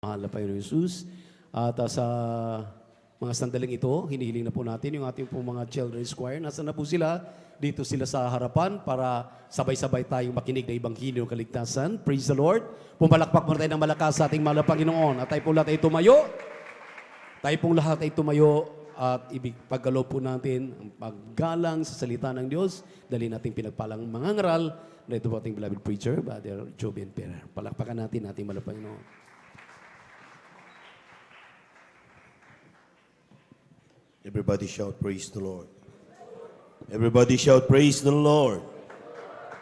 Mahal na Panginoon Jesus. At sa mga sandaling ito, hinihiling na po natin yung ating po mga children's choir. Nasaan na po sila? Dito sila sa harapan para sabay-sabay tayong makinig na Ebanghelyo ng Kaligtasan. Praise the Lord. Pumalakpak mo tayo ng malakas sa ating mahal na Panginoon. At tayo po lahat ay tumayo. Tayo pong lahat ay tumayo at ipaggalaw po natin ang paggalang sa salita ng Diyos. Dali nating pinagpalang mga ngaral na ito po ating beloved preacher, Brother Jovian Perer. Palakpakan natin ating mahal na Panginoon. Everybody shout, praise the Lord. Everybody shout, praise the Lord.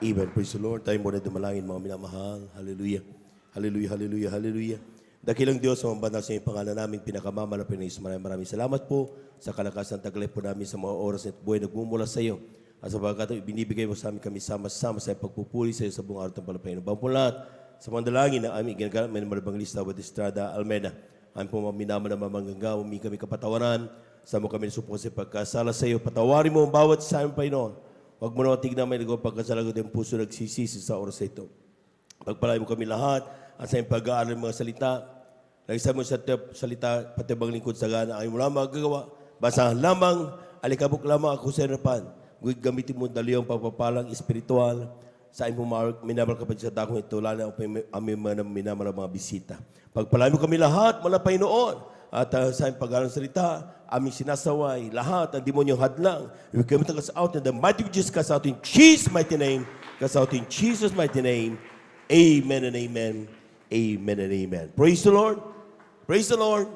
Amen, praise the Lord. Tayo muna dumalangin, mga minamahal. Hallelujah. Hallelujah, hallelujah, hallelujah. Dakilang Diyos, sa mga banal sa iyong pangalan namin, pinakamalapit na Isus. Maraming salamat po sa kalakasan taglay po namin sa mga oras at buhay nagmumula sa iyo. At sa pagkataon, binibigay mo sa amin kami sama-sama sa pagpupuli sa iyo sa buong araw ng Panginoon. Bawang po lahat sa mga dalangin na aming ginagawa, may Evangelista Estrada Almeida. Ang po mga minaman na mamanggawa, may kami kapatawaran. Sa mo kami nasupo sa pagkasala sa iyo. Patawarin mo ang bawat sa amin, Panginoon. Huwag mo naman tignan may nagawa pagkasala ko ng puso nagsisisi sa oras na ito. Pagpalain mo kami lahat at sa iyong pag-aaral ng mga salita. Lagisa mo sa salita, patibang lingkod sa gana. Ayaw mo lamang magagawa. Basahan lamang, alikabok lamang ako sa harapan. Gamitin mo daliyong pagpapalang espiritual sa iyong minamahal kapatid sa dakong ito. Lalo ang aming minamahal mga bisita. Pagpalain mo kami lahat, mga Panginoon. At sa iyong pag-aaral ng salita, aming sinasaway, lahat ang demonyong hadlang. We come to cast out in the mighty of Jesus, cast out in Jesus' mighty name, cast out in Jesus' mighty name. Amen and amen. Amen and amen. Praise the Lord. Praise the Lord.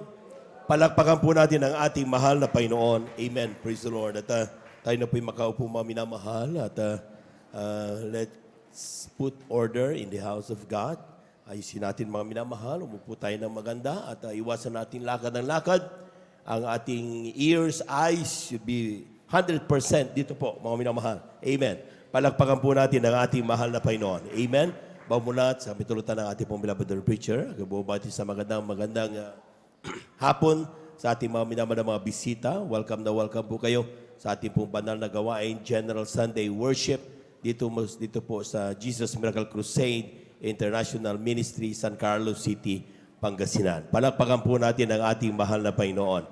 Palakpakan po natin ang ating mahal na Panginoon. Amen. Praise the Lord. At tayo na po'y makaupo mga minamahal. At let's put order in the house of God. Ayusin natin mga minamahal. Umupo tayo ng maganda at iwasan natin lakad ng lakad. Ang ating ears, eyes should be 100% dito po, mga minamahal. Amen. Palakpakan po natin ang ating mahal na Panginoon. Amen. Bawa mula at sa mitulutan ng ating pong beloved preacher. Agabubati sa magandang hapon sa ating mga minamahal na mga bisita. Welcome na welcome po kayo sa ating pong banal na gawain, General Sunday Worship. Dito po sa Jesus Miracle Crusade International Ministry, San Carlos City, Pangasinan. Palakpakan po natin ang ating mahal na Panginoon.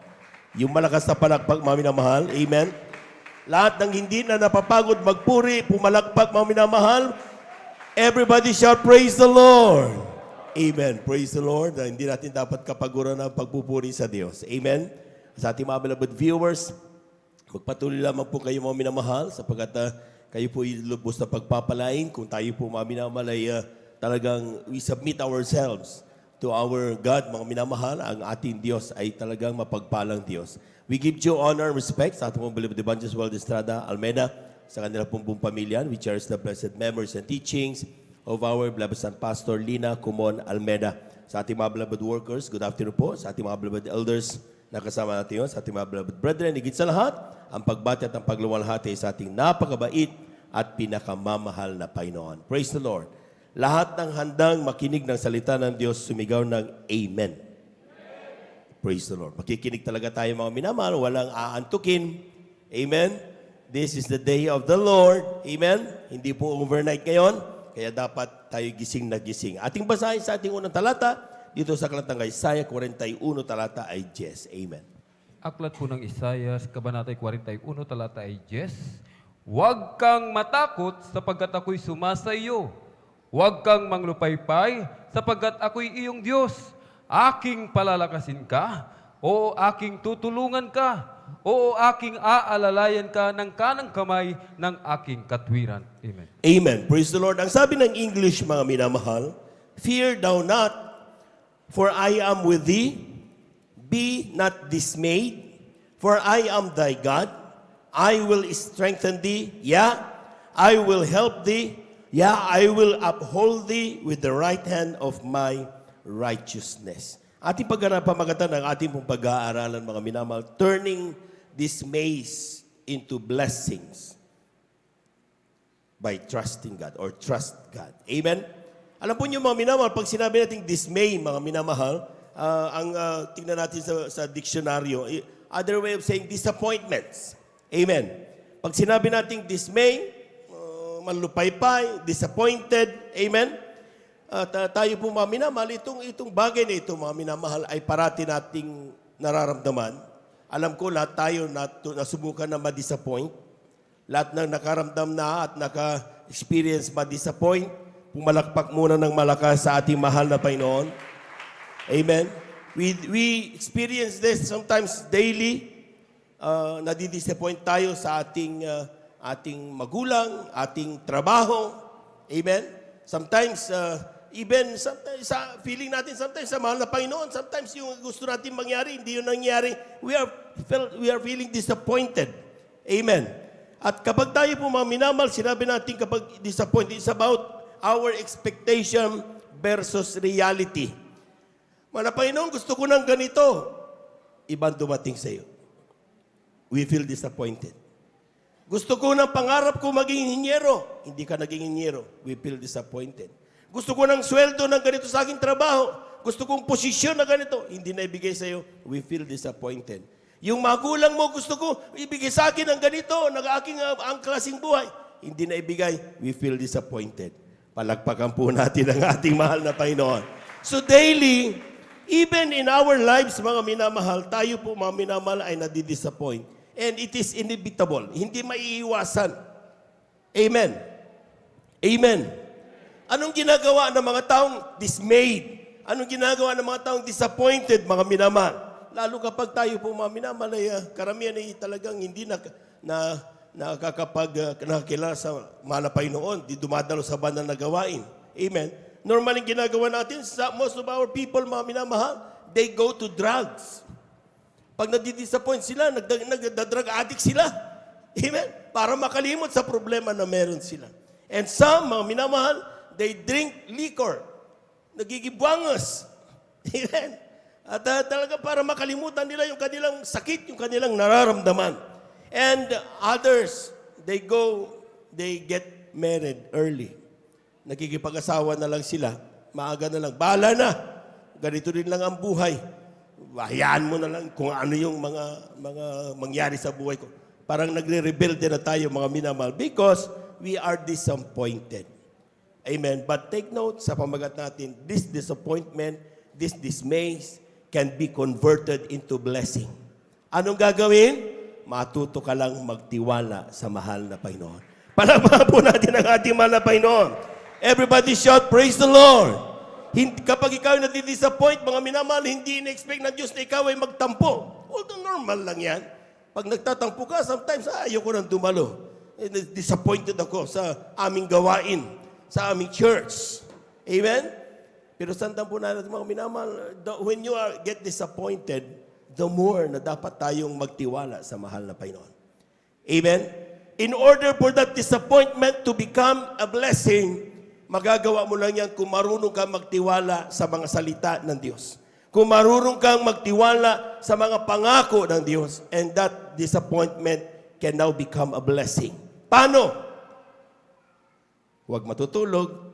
Yung malakas na palakpak, mga minamahal, amen. Lahat ng hindi na napapagod magpuri, pumalakpak, mga minamahal. Everybody shout, praise the Lord. Amen. Praise the Lord. Hindi natin dapat kapaguran ng pagpupuri sa Diyos. Amen. Sa ating mga beloved viewers, magpatuloy lamang po kayo, mga minamahal, sapagkat kayo po ilubos na pagpapalain. Kung tayo po, mga minamahal, ay talagang we submit ourselves to our God, mga minamahal, ang ating Diyos ay talagang mapagpalang Diyos. We give due honor and respect sa ating beloved Evangelist Estrada Almeida, sa kanila pong pamilya. We cherish the blessed memories and teachings of our beloved Son Pastor Lina Kumon Almeida. Sa ating mga beloved workers, good afternoon po. Sa ating mga beloved elders na kasama natin yun, sa ating mga beloved brethren, higit sa lahat, ang pagbati at ang pagluwalhati sa ating napakabait at pinakamamahal na Panginoon. Praise the Lord. Lahat ng handang makinig ng salita ng Diyos, sumigaw ng Amen. Praise the Lord. Makikinig talaga tayo, mga minamahal, walang aantukin. Amen. This is the day of the Lord. Amen. Hindi po overnight ngayon, kaya dapat tayo gising na gising. Ating basahin sa ating unang talata, dito sa Kalatang Isaiah 41, talata ay 10. Amen. Aklat po ng Isaias, Kabanata 41, talata ay 10. Huwag kang matakot sapagkat ako'y sumasa iyo. Huwag kang manglupaypay, sapagkat ako'y iyong Diyos. Aking palalakasin ka, o aking tutulungan ka, o aking aalalayan ka ng kanang kamay ng aking katwiran. Amen. Amen. Praise the Lord. Ang sabi ng English, mga minamahal, fear thou not, for I am with thee. Be not dismayed, for I am thy God. I will strengthen thee. Yeah, I will help thee. Yeah, I will uphold thee with the right hand of my righteousness. Ating pamagatan ng ating pong pag-aaralan, mga minamahal, turning dismays into blessings by trusting God or trust God. Amen? Alam po niyo, mga minamahal, pag sinabi natin dismay, mga minamahal, tingnan natin sa diksyonaryo, other way of saying disappointments. Amen? Pag sinabi natin dismay, manlupaypay, disappointed, amen? At tayo po mga minamahal, itong bagay na ito mga minamahal ay parati nating nararamdaman. Alam ko lahat tayo nasubukan na ma-disappoint. Lahat ng nakaramdam na at naka-experience ma-disappoint, pumalakpak muna ng malakas sa ating mahal na Panginoon. Amen. We experience this sometimes daily. Nadidisappoint tayo sa ating magulang, ating trabaho. Amen. Sometimes, sometimes sa feeling natin, sometimes sa mahal na Panginoon, sometimes yung gusto natin mangyari, hindi yun nangyari. We are feeling disappointed. Amen. At kapag tayo po mga minamahal, sinabi natin kapag disappointed, it's about our expectation versus reality. Mga Panginoon, gusto ko ng ganito. Ibang dumating sa iyo. We feel disappointed. Gusto ko ng pangarap ko maging inhinyero. Hindi ka naging inhinyero. We feel disappointed. Gusto ko ng sweldo ng ganito sa aking trabaho. Gusto kong posisyon na ganito. Hindi na ibigay sa iyo. We feel disappointed. Yung magulang mo, gusto ko ibigay sa akin ng ganito, ang klaseng buhay. Hindi na ibigay. We feel disappointed. Palagpakan po natin ang ating mahal na Panginoon. So daily, even in our lives, mga minamahal, tayo po mga minamahal ay nadidisappoint. And it is inevitable. Hindi maiiwasan. Amen. Amen. Anong ginagawa ng mga taong dismayed? Anong ginagawa ng mga taong disappointed, mga minamahal? Lalo kapag tayo po mga minamahal ay karamihan ay talagang hindi nakakilala sa mahal na Panginoon, di dumadalo sa banal na gawain. Amen. Normally ginagawa natin, most of our people, mga minamahal, they go to drugs. Pag nadidisappoint sila, nagda-drug addict sila. Amen. Para makalimot sa problema na meron sila. And some, mga minamahal, they drink liquor. Nagigibwangos. Amen. At talaga para makalimutan nila yung kanilang sakit, yung kanilang nararamdaman. And others, they get married early. Nakikipag-asawa na lang sila. Maaga na lang. Bahala na. Ganito rin lang ang buhay. Hayaan mo na lang kung ano yung mga mangyari sa buhay ko. Parang nagre-rebelde na tayo, mga minamahal, because we are disappointed. Amen. But take note sa pamagat natin, this disappointment, this dismays, can be converted into blessing. Anong gagawin? Matuto ka lang magtiwala sa mahal na Panginoon. Palakpakan po natin ang ating mahal na Panginoon. Everybody shout, praise the Lord. Kapag ikaw ay nadidisappoint, mga minamahal, hindi in-expect ng Diyos na ikaw ay magtampo. Although normal lang yan. Pag nagtatampo ka, sometimes ayoko nang dumalo. Disappointed ako sa aming gawain, sa aming church. Amen? Pero sandang po natin mga minamahal, when you get disappointed, the more na dapat tayong magtiwala sa mahal na Panginoon. Amen? In order for that disappointment to become a blessing, magagawa mo lang yan kung marunong kang magtiwala sa mga salita ng Diyos. Kung marunong kang magtiwala sa mga pangako ng Diyos, and that disappointment can now become a blessing. Paano? Huwag matutulog.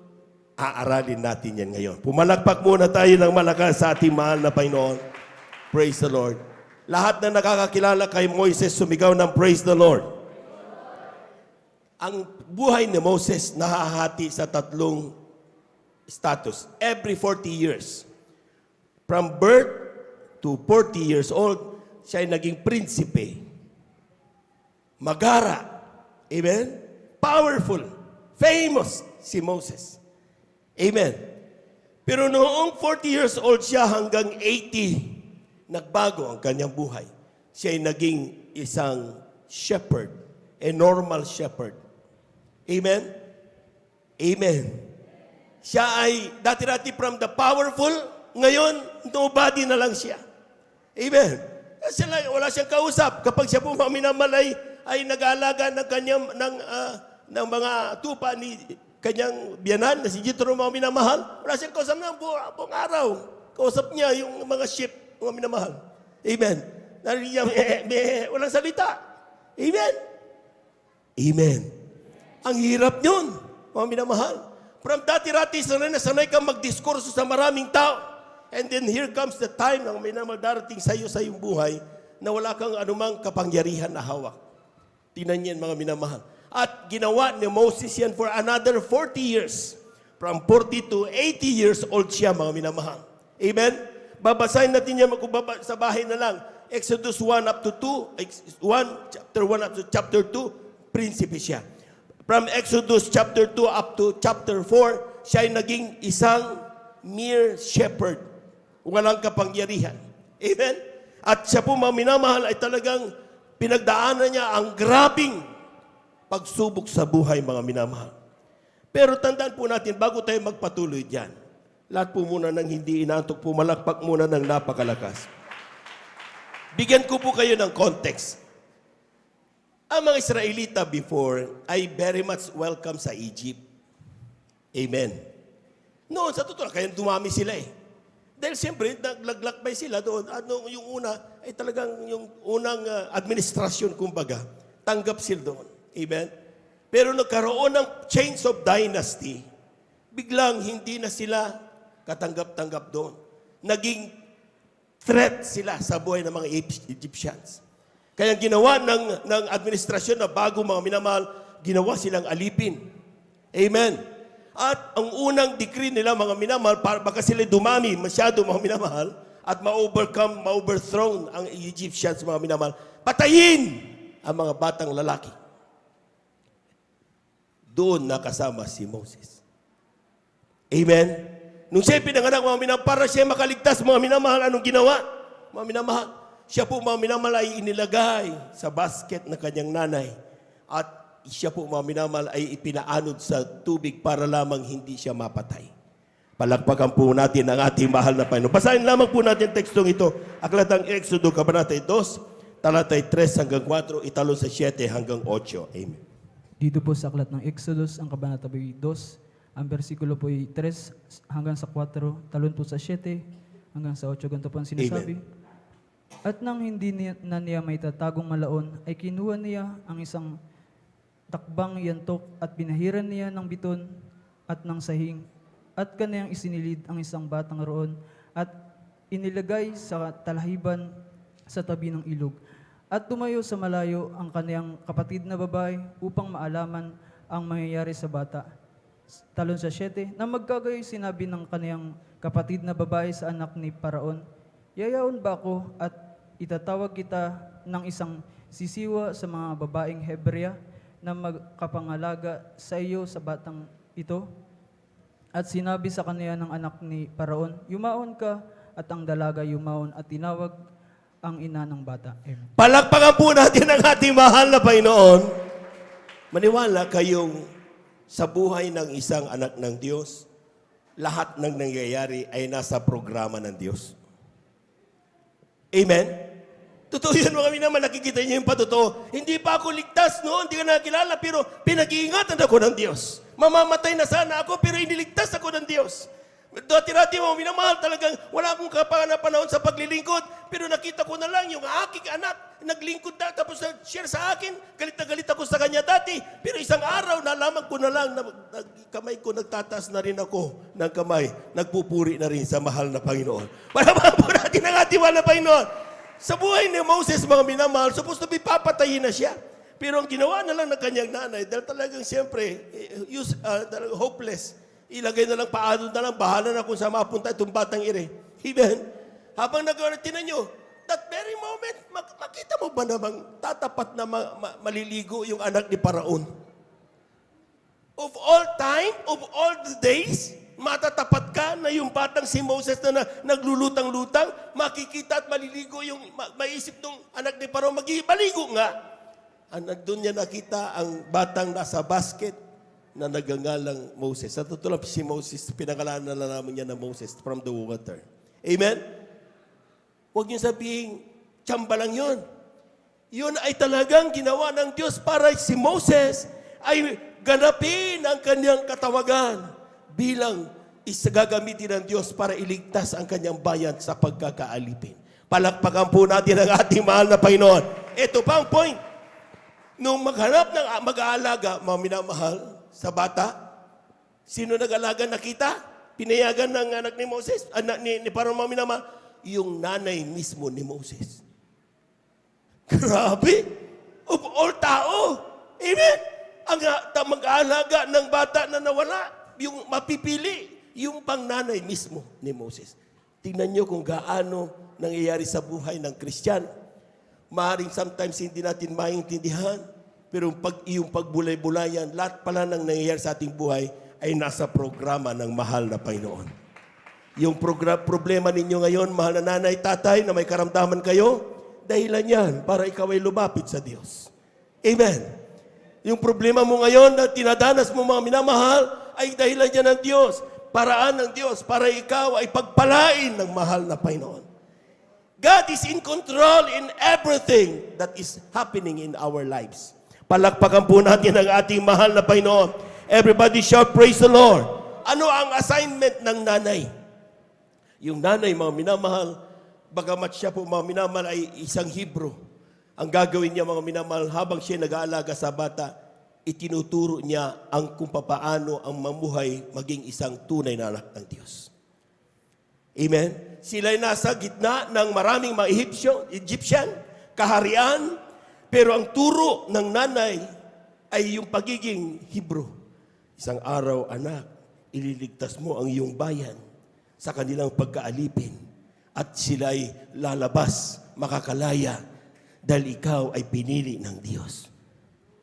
Aaralin natin yan ngayon. Pumalakpak muna tayo ng malakas sa ating mahal na Panginoon. Praise the Lord. Lahat na nakakakilala kay Moises, sumigaw ng praise the Lord. Ang buhay ni Moses nahahati sa tatlong status. Every 40 years. From birth to 40 years old, siya ay naging prinsipe. Magara. Amen? Powerful. Famous si Moses. Amen. Pero noong 40 years old siya hanggang 80, nagbago ang kanyang buhay. Siya ay naging isang shepherd, a normal shepherd. Amen? Amen. Siya ay dati-dati from the powerful, ngayon nobody na lang siya. Amen. Kasi wala siyang kausap. Kapag siya po minamalay, ay nag-aalaga ng kanyang ng mga tupa ni kanyang biyanan na si Jethro, mga minamahal. Wala siyang kausap na buong araw. Kausap niya yung mga sheep, mga minamahal. Amen. Narinig niya, walang salita. Amen. Amen. Ang hirap yun, mga minamahal. From dati-rati, sanay kang magdiskurso sa maraming tao. And then here comes the time na minamahal darating sa iyo sa iyong buhay na wala kang anumang kapangyarihan na hawak. Tingnan niyan, mga minamahal. At ginawa ni Moses yan for another 40 years. from 40 to 80 years old siya, mga minamahal. Amen? Babasahin natin yan sa bahay na lang. Exodus 1 up to 2, chapter 1 up to chapter 2, prinsipe siya. From Exodus chapter 2 up to chapter 4, siya ay naging isang mere shepherd. Walang kapangyarihan. Amen? At siya po, mga minamahal, ay talagang pinagdaanan niya ang grabing pagsubok sa buhay, mga minamahal. Pero tandaan po natin, bago tayo magpatuloy dyan, lahat po muna ng hindi inaantok, pumalakpak muna ng napakalakas. Bigyan ko po kayo ng context. Ang mga Israelita before ay very much welcome sa Egypt. Amen. Noon, sa totoo, kaya dumami sila eh. Dahil siyempre, naglaglakbay sila doon. Ano, yung una, ay talagang yung unang administrasyon, kumbaga, tanggap sila doon. Amen. Pero nagkaroon ng change of dynasty, biglang hindi na sila katanggap-tanggap doon. Naging threat sila sa buhay ng mga Egyptians. Kaya ginawa ng administrasyon na bago, mga minamahal, ginawa silang alipin. Amen. At ang unang decree nila, mga minamahal, baka sila dumami, masyado, mga minamahal, at ma-overthrown ang Egyptians, mga minamahal, patayin ang mga batang lalaki. Doon nakasama si Moses. Amen. Nung siya pinanganak, mga minamahal, para siya makaligtas, mga minamahal, anong ginawa? Mga minamahal, siya po, mga minamahal, ay inilagay sa basket ng kanyang nanay. At siya po, mga minamahal, ay ipinaanod sa tubig para lamang hindi siya mapatay. Palakpakan po natin ang ating mahal na Panginoon. Basahin lamang po natin tekstong ito. Aklatang Exodo, Kabanata 2, talatay 3 hanggang 4, italon sa 7 hanggang 8. Amen. Dito po sa aklat ng Exodus, ang Kabanata 2, ang versikulo po ay 3 hanggang sa 4, talon po sa 7 hanggang sa 8, ganito po ang sinasabi. Amen. At nang hindi na niya may tatagong malaon, ay kinuha niya ang isang takbang yantok at binahiran niya ng biton at ng sahing at kaniyang isinilid ang isang batang roon at inilagay sa talahiban sa tabi ng ilog. At tumayo sa malayo ang kaniyang kapatid na babae upang maalaman ang mangyayari sa bata. Talon sa 7, na magkagayoy sinabi ng kaniyang kapatid na babae sa anak ni Paraon, yayaon ba ako at itatawag kita ng isang sisiwa sa mga babaeng Hebrea na magkapangalaga sa iyo sa batang ito? At sinabi sa kaniya ng anak ni Paraon, yumaon ka, at ang dalaga yumaon at tinawag ang ina ng bata. Amen. Palakpakan po natin ang ating mahal na Panginoon. Maniwala kayong sa buhay ng isang anak ng Diyos, lahat ng nangyayari ay nasa programa ng Diyos. Amen? Totoo yun, mga minamahal, nakikita niyo yung patotoo. Hindi pa ako ligtas noon, hindi ka nakilala, pero pinag-iingatan ako ng Diyos. Mamamatay na sana ako, pero iniligtas ako ng Diyos. Dati-dati, mga minamahal, talagang wala akong panahon sa paglilingkod, pero nakita ko na lang yung aking anak, naglingkod na, tapos nag-share sa akin, galit na galit ako sa kanya dati, pero isang araw, nalaman ko na lang, kamay ko, nagtataas na rin ako ng kamay, nagpupuri na rin sa mahal na Panginoon. Para po natin ang ating mahal na Panginoon. Sa buhay ni Moses, mga minamahal, supposed to be papatayin na siya. Pero ang ginawa na lang ng kanyang nanay, dahil talagang siyempre, talagang hopeless, ilagay na lang, paano na lang, bahala na kung saan mapunta itong batang ire. Amen? Habang tinan nyo, that very moment, makita mo ba namang tatapat na maliligo yung anak ni Paraon? Of all time, of all the days, matatapat ka na yung batang si Moses na naglulutang-lutang, makikita at maliligo yung maisip ng anak ni Paraon, maligo nga. Doon niya nakita ang batang nasa basket, na nagangalang Moses. Sa totoo lang, si Moses, pinangalanan na namin niya na Moses from the water. Amen? Huwag niyo sabihin, tsamba lang yun. Yun ay talagang ginawa ng Diyos para si Moses ay ganapin ang kanyang katawagan bilang gagamitin ng Diyos para iligtas ang kanyang bayan sa pagkakaalipin. Palakpakan po natin ang ating mahal na Panginoon. Ito pa ang point. Nung maghanap ng mag-aalaga, mga minamahal, sa bata, sino nag-alaga nakita? Pinayagan ng anak ni Moses, anak ni Paraon, mga minamahal, yung nanay mismo ni Moses. Grabe! Of all tao! Amen! Ang mag-aalaga ng bata na nawala. yung mapipili, yung pangnanay mismo ni Moses. Tingnan nyo kung gaano nangyayari sa buhay ng Kristiyano. Maaaring sometimes hindi natin maintindihan, pero yung pagbulay-bulayan, lahat pala ng nangyayari sa ating buhay ay nasa programa ng mahal na Panginoon. Yung problema ninyo ngayon, mahal na nanay, tatay, na may karamdaman kayo, dahilan yan para ikaw ay lumapit sa Diyos. Amen. Yung problema mo ngayon na tinadanas mo mga minamahal, ay dahilan yan ng Diyos. Paraan ng Diyos para ikaw ay pagpalain ng mahal na Panginoon. God is in control in everything that is happening in our lives. Palakpakan po natin ang ating mahal na Panginoon. Everybody shout, praise the Lord. Ano ang assignment ng nanay? Yung nanay, mga minamahal, bagamat siya po mga minamahal ay isang Hebrew. Ang gagawin niya mga minamahal, habang siya nag-aalaga sa bata, itinuturo niya ang kung papaano ang mamuhay maging isang tunay na anak ng Diyos. Amen? Sila ay nasa gitna ng maraming mga Egyptian, kaharian, pero ang turo ng nanay ay yung pagiging Hebrew. Isang araw, anak, ililigtas mo ang iyong bayan sa kanilang pagkaalipin at sila ay lalabas, makakalaya dahil ikaw ay pinili ng Diyos.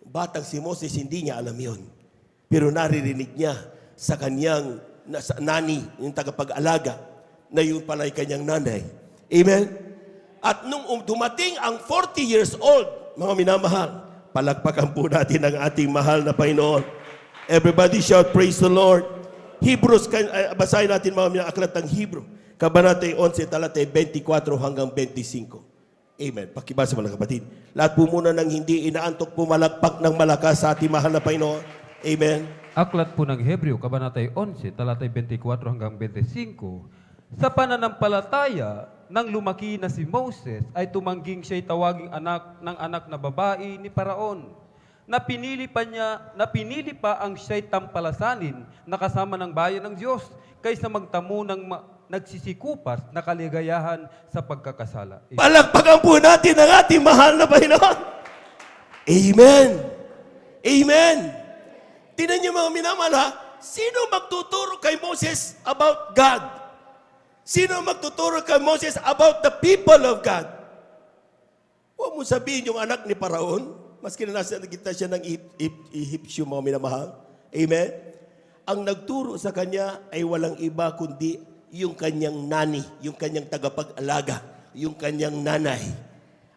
Batang si Moses, hindi niya alam yon. Pero naririnig niya sa kanyang nani, yung tagapag-alaga, na yun pala ay kanyang nanay. Amen? At nung dumating ang 40 years old, mga minamahal, palakpakan po natin ang ating mahal na Panginoon. Everybody shout, praise the Lord. Hebrews, basahin natin mga aklat ng Hebrew. Kabanata 11, talatay 24 hanggang 25. Amen. Pakibasa mga kapatid. Lahat po muna ng hindi inaantok pumalakpak ng malakas sa ating mahal na Panginoon. Amen. Aklat po ng Hebreo, Kabanatay 11, talatay 24 hanggang 25. Sa pananampalataya, nang lumaki na si Moses, ay tumangging siya'y tawaging anak ng anak na babae ni Paraon. Napinili pa ang siya'y tampalasanin na kasama ng bayan ng Diyos kaysa magtamo ng nagsisikupas na kaligayahan sa pagkakasala. Palakpakan po natin ang ating mahal na Panginoon. Amen. Amen. Tingnan niyo mga minamahal, ha? Sino magtuturo kay Moses about God? Sino magtuturo kay Moses about the people of God? Huwag mo sabihin yung anak ni Paraon, maski na nasa gitna siya ng Egyptian, mga minamahal. Amen? Ang nagturo sa kanya ay walang iba kundi yung kanyang nani, yung kanyang tagapag-alaga, yung kanyang nanay.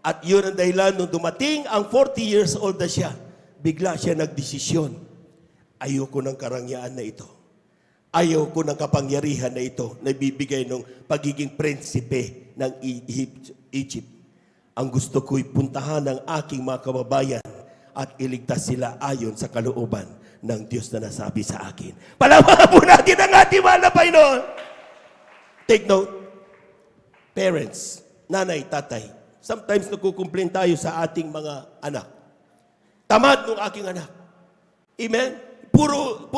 At yun ang dahilan nung dumating ang 40 years old na siya, bigla siya nagdesisyon. Ayoko ng karangyaan na ito. Ayoko ng kapangyarihan na ito na bibigay ng pagiging prinsipe ng Egypt. Ang gusto ko'y puntahan ng aking mga kababayan at iligtas sila ayon sa kalooban ng Diyos na nasabi sa akin. Palawakan po natin ang ating mahal na Panginoon. Take note, parents, nanay, tatay, sometimes nagkukomplain tayo sa ating mga anak. Tamad ng aking anak. Amen? Puro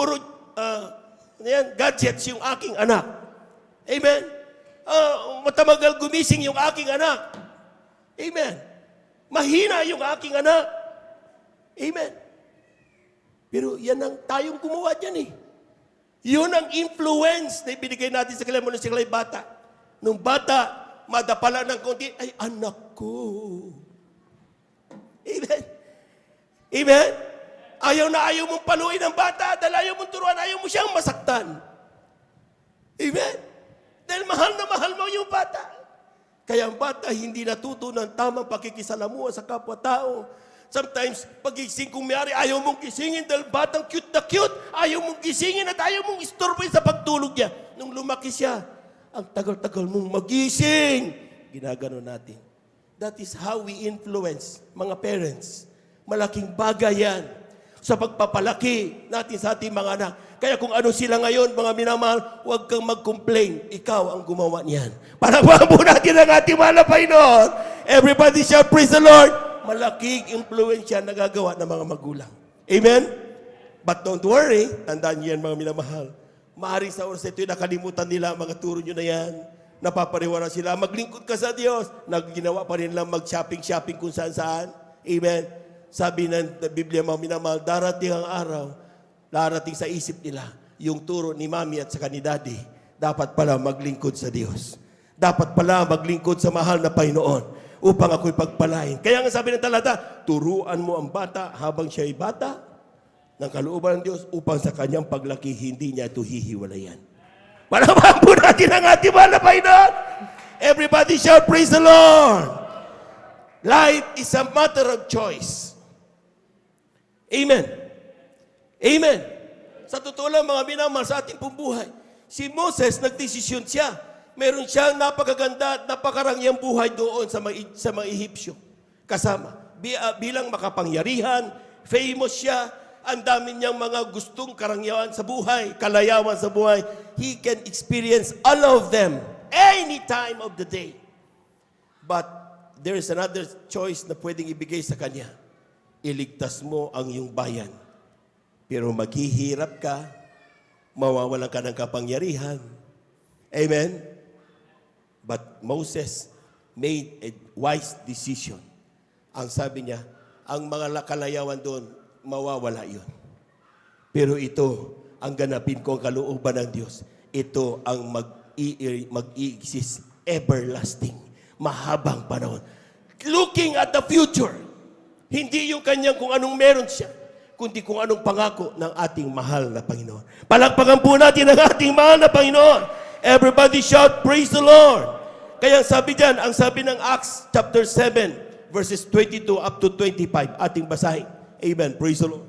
gadgets yung aking anak. Amen? Matamagal gumising yung aking anak. Amen. Mahina yung aking anak. Amen. Pero yan ang tayong gumawa dyan eh. Yun ang influence na ibinigay natin sa kanila mula sila bata. Nung bata, madapala ng konti, ay anak ko. Amen. Amen. Ayaw na ayaw mong paluin ng bata dahil ayaw mong turuan, ayaw mo siyang masaktan. Amen. Dahil mahal na mahal mo yung bata. Kaya ang bata hindi natuto ng tamang pakikisalamuha sa kapwa-tao. Sometimes, pagising kung mayari, ayaw mong gisingin dahil batang cute na cute. Ayaw mong gisingin at ayaw mong istorbohin sa pagtulog niya. Nung lumaki siya, ang tagal-tagal mong magising. Ginagano natin. That is how we influence mga parents. Malaking bagay yan sa pagpapalaki natin sa ating mga anak. Kaya kung ano sila ngayon, mga minamahal, huwag kang mag-complain. Ikaw ang gumawa niyan. Palakpakan po natin ang ating mahal na Panginoon. Everybody shout, praise the Lord. Malaking influensya na nagagawa ng mga magulang. Amen? But don't worry, tandaan niyo yan mga minamahal. Maaring sa oras ito, nakalimutan nila mga turo nyo na yan. Napapariwara sila. Maglingkod ka sa Diyos. Nagginawa pa rin lang mag-shopping kung saan-saan. Amen? Sabi ng Biblia, mga minamahal, darating ang araw, darating sa isip nila yung turo ni Mami at saka ni Daddy, dapat pala maglingkod sa Diyos. Dapat pala maglingkod sa mahal na Panginoon upang ako'y pagpalain. Kaya nga sabi ng talata, turuan mo ang bata habang siya'y bata ng kalooban ng Diyos upang sa kanyang paglaki hindi niya ito hihiwalayan. Palamahan po natin ang ating mahal na Panginoon. Everybody shout, praise the Lord. Life is a matter of choice. Amen. Amen. Sa totoo lang mga minamahal sa ating pong buhay, si Moses nagdesisyon siya. Meron siyang napakaganda at napakarangyang buhay doon sa mga Ehipsyo. Kasama. Bilang makapangyarihan, famous siya, ang dami niyang mga gustong karangyaan sa buhay, kalayawan sa buhay. He can experience all of them any time of the day. But there is another choice na pwedeng ibigay sa kanya. Iligtas mo ang iyong bayan. Pero maghihirap ka, mawawalan ka ng kapangyarihan. Amen? But Moses made a wise decision. Ang sabi niya, ang mga kalayawan doon, mawawala yun. Pero ito, ang ganapin ko ang kalooban ng Diyos. Ito ang mag-i-exist everlasting. Mahabang panahon. Looking at the future. Hindi yung kanyang kung anong meron siya, kundi kung anong pangako ng ating mahal na Panginoon. Palakpakan po natin ang ating mahal na Panginoon. Everybody shout, praise the Lord. Kaya sabi dyan, ang sabi ng Acts chapter 7, verses 22 up to 25, ating basahin. Amen. Praise the Lord.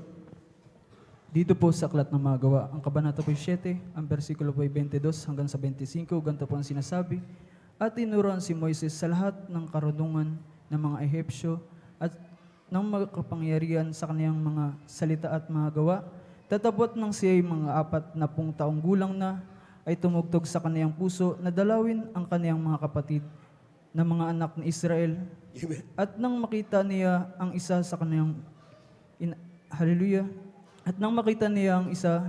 Dito po sa Aklat ng Mga Gawa, ang kabanata po 7, ang versikulo po 22 hanggang sa 25, ganito po ang sinasabi, at tinuruan si Moises sa lahat ng karunungan ng mga Ehipsyo at ng makapangyarihan sa kaniyang mga salita at mga gawa. Tatapot nang siya'y mga 40 taong gulang na, ay tumugtog sa kaniyang puso na dalawin ang kaniyang mga kapatid na mga anak ni Israel. Amen. At nang makita niya ang isa sa kaniyang Hallelujah. At nang makita niya ang isa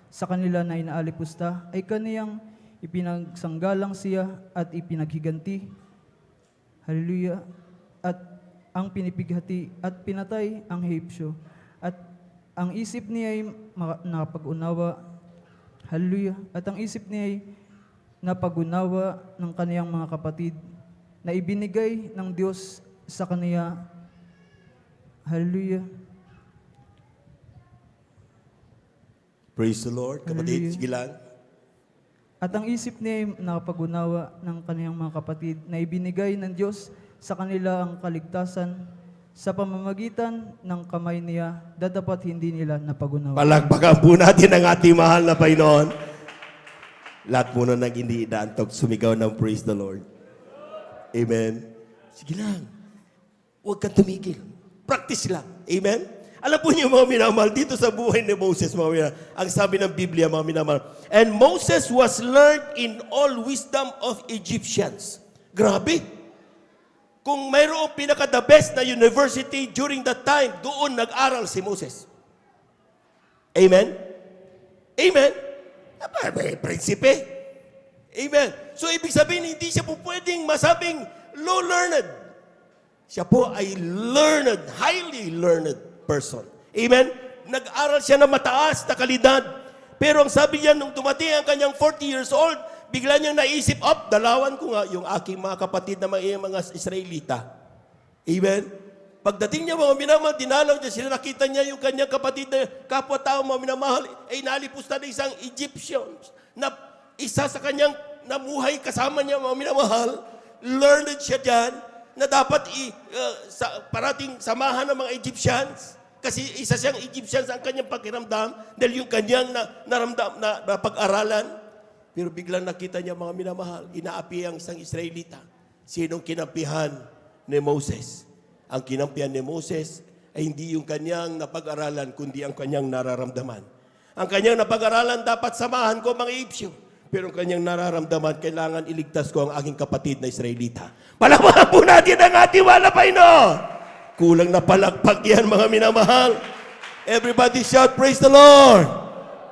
sa kanila na inaalipusta, ay kaniyang ipinagsanggalang siya at ipinaghiganti. Hallelujah. At ang pinipighati at pinatay ang Ehipsyo. At ang isip niya ay nakapag-unawa. Hallelujah. At ang isip niya ay napag-unawa ng kaniyang mga kapatid na ibinigay ng Diyos sa kaniya. Hallelujah. Praise the Lord. Kapatid, Hallelujah. sige lang. At ang isip niya ay nakapag-unawa ng kaniyang mga kapatid na ibinigay ng Diyos sa kanila ang kaligtasan sa pamamagitan ng kamay niya, dadapat hindi nila napag-unawa. Palakpakan po natin ang ating mahal na Panginoon. Lahat muna nang hindi inaantok, sumigaw ng praise the Lord. Amen. Sige lang. Huwag kang tumigil. Practice lang. Amen. Alam po niyo mga minamahal, dito sa buhay ni Moses, mga minamahal, ang sabi ng Biblia, mga minamahal, and Moses was learned in all wisdom of Egyptians. Grabe. Kung mayroong pinaka-the best na university during that time, doon nag-aral si Moses. Amen? Amen? May prinsipe. Amen. So, ibig sabihin, hindi siya po pwedeng masabing low-learned. Siya po ay learned, highly learned person. Amen? Nag-aral siya na mataas na kalidad. Pero ang sabi niya, nung dumating ang kanyang 40 years old, bigla niyang naisip, dalawan ko nga yung aking mga kapatid na mga Israelita. Amen? Pagdating niya mga minamahal, dinalaw niya sila, nakita niya yung kanyang kapatid na kapwa-tao mga minamahal, ay nalipos na isang Egyptian na isa sa kanyang namuhay kasama niya mga minamahal, learned siya dyan, na dapat parating samahan ng mga Egyptians. Kasi isa siyang Egyptians ang kanyang pakiramdam dahil yung kanyang naramdam na pag-aralan. Pero biglang nakita niya mga minamahal, inaapi ang isang Israelita. Sinong kinampihan ni Moses? Ang kinampihan ni Moses ay hindi yung kanyang napag-aralan, kundi ang kanyang nararamdaman. Ang kanyang napag-aralan, dapat samahan ko mga Egyptyo. Pero ang kanyang nararamdaman, kailangan iligtas ko ang aking kapatid na Israelita. Palakpakan po natin ang ating wala Panginoon. Kulang na palakpak yan mga minamahal. Everybody shout, praise the Lord.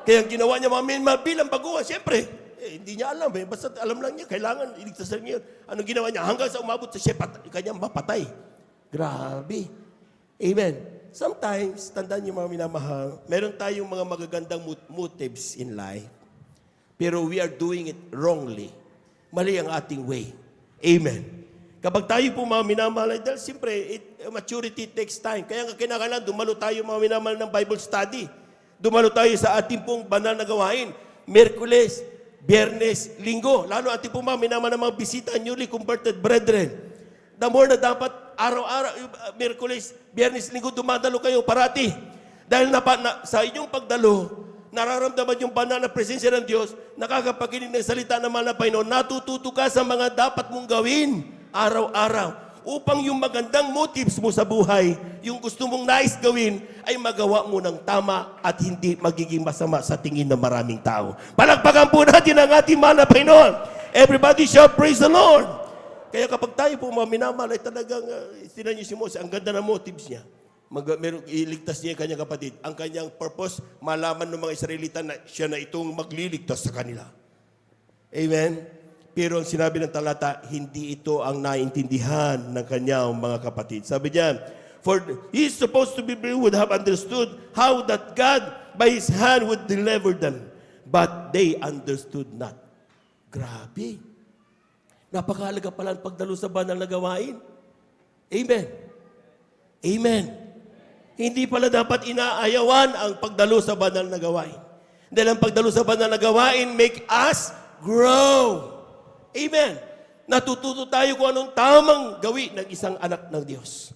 Kaya ang ginawa niya mga minamahal bilang baguhan, siyempre, hindi niya alam basta alam lang niya, kailangan iligtas lang niya. Anong ginawa niya? Hanggang sa umabot sa siya, kanyang mapatay. Grabe. Amen. Sometimes, tandaan niyo mga minamahal, meron tayong mga magagandang motives in life, pero we are doing it wrongly. Mali ang ating way. Amen. Kapag tayo po mga minamahal, dahil siyempre, maturity takes time. Kaya nga kinakailangan, dumalo tayo mga minamahal ng Bible study. Dumalo tayo sa ating pong banal na gawain. Miyerkules, Biyernes, Linggo. Lalo ating pong mga minamahal ng mga bisita, newly converted brethren. The more na dapat araw-araw, Miyerkules, Biyernes, Linggo, dumadalo kayo parati. Dahil sa inyong pagdalo, nararamdaman yung banal na presensya ng Diyos, nakakapakinig ng salita ng mahal na Panginoon, natututo ka sa mga dapat mong gawin araw-araw. Upang yung magandang motives mo sa buhay, yung gusto mong nais gawin, ay magawa mo ng tama at hindi magiging masama sa tingin ng maraming tao. Palakpakan po natin ang ating mahal na Panginoon. Everybody shout, praise the Lord. Kaya kapag tayo po mga minamahal, ay talagang, tinan niyo si Moses, ang ganda ng motives niya. Iligtas niya yung kanyang kapatid. Ang kanyang purpose, malaman ng mga Israelita na siya na itong magliligtas sa kanila. Amen? Pero ang sinabi ng talata, hindi ito ang naintindihan ng kanyang mga kapatid. Sabi niya, for he is supposed to be would have understood how that God by his hand would deliver them. But they understood not. Grabe. Napakahalaga pala ang pagdalo sa banal na gawain. Amen. Amen. Hindi pala dapat inaayawan ang pagdalo sa banal na gawain. Dahil ang pagdalo sa banal na gawain make us grow. Amen. Natututo tayo kung anong tamang gawin ng isang anak ng Diyos.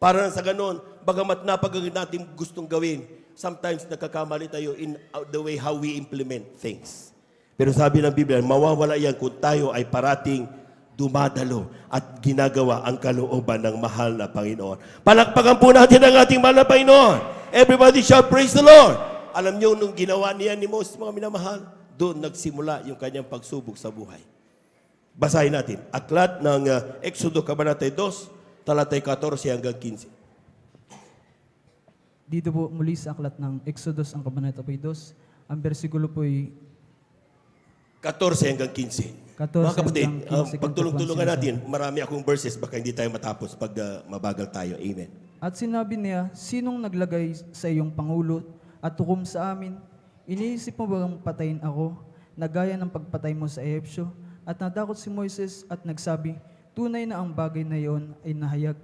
Para sa ganon, bagamat napagagawin natin gustong gawin, sometimes nagkakamali tayo in the way how we implement things. Pero sabi ng Biblia, mawawala yan kung tayo ay parating dumadalo at ginagawa ang kalooban ng mahal na Panginoon. Palakpakan po natin ang ating mahal na Panginoon. Everybody shout, praise the Lord. Alam niyo, nung ginawa niya ni Moses, mga minamahal, doon nagsimula yung kanyang pagsubok sa buhay. Basahin natin. Aklat ng Exodo Kabanata 2, talatay 14 hanggang 15. Dito po muli sa aklat ng Exodus, ang Kabanata 2, ang bersikulo po ay 14 hanggang 15. 14 Mga kapatid, hanggang 15 pagtulong-tulungan sinasabi. natin, marami akong verses, baka hindi tayo matapos pag mabagal tayo. Amen. At sinabi niya, sinong naglagay sa iyong pangulo at tukom sa amin? Iniisip mo bang patayin ako, na gaya ng pagpatay mo sa Ehipsyo? At nadakot si Moises at nagsabi, tunay na ang bagay na iyon ay nahayag.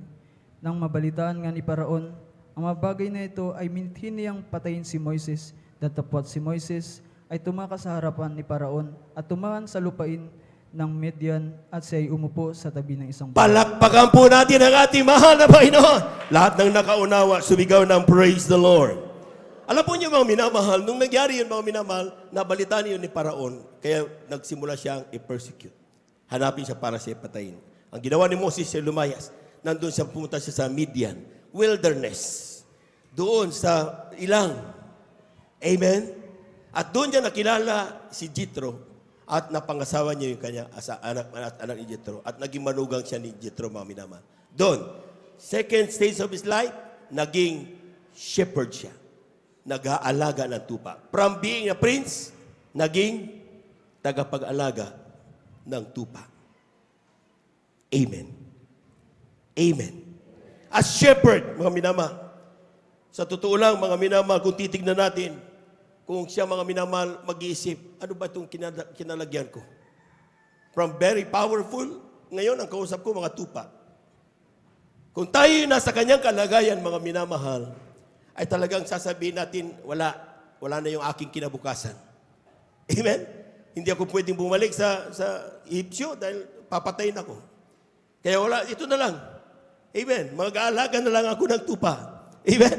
Nang mabalitaan nga ni Paraon, ang mga bagay na ito ay minithin niyang patayin si Moises. Datapwat si Moises ay tumakas sa harapan ni Paraon at tumahan sa lupain ng Midian at siya ay umupo sa tabi ng isang Palakpakan po natin ang ating mahal na Panginoon. Lahat ng nakaunawa, sumigaw ng praise the Lord. Alam po niyo mga minamahal, nung nangyari yun mga minamahal, nabalitaan yun ni Paraon, kaya nagsimula siyang i-persecute. Hanapin siya para siya patayin. Ang ginawa ni Moses siya lumayas. Nandun siya, pumunta siya sa Midian, wilderness. Doon sa ilang. Amen? At doon niya nakilala si Jethro at napangasawa niya yung kanya anak ni Jethro at naging manugang siya ni Jethro mga minamahal. Doon, second stage of his life, naging shepherd siya. Nag-aalaga ng tupa. From being a prince, naging tagapag-alaga ng tupa. Amen. Amen. As shepherd, mga minamahal, sa totoo lang, mga minamahal, kung titignan natin, kung siya mga minamahal mag-iisip, ano ba itong kinalagyan ko? From very powerful, ngayon ang kausap ko, mga tupa. Kung tayo nasa kanyang kalagayan, mga minamahal, ay talagang sasabihin natin, wala na yung aking kinabukasan. Amen? Hindi ako pwedeng bumalik sa Ehipsyo dahil papatayin ako. Kaya wala, ito na lang. Amen? Mag-aalaga na lang ako ng tupa. Amen?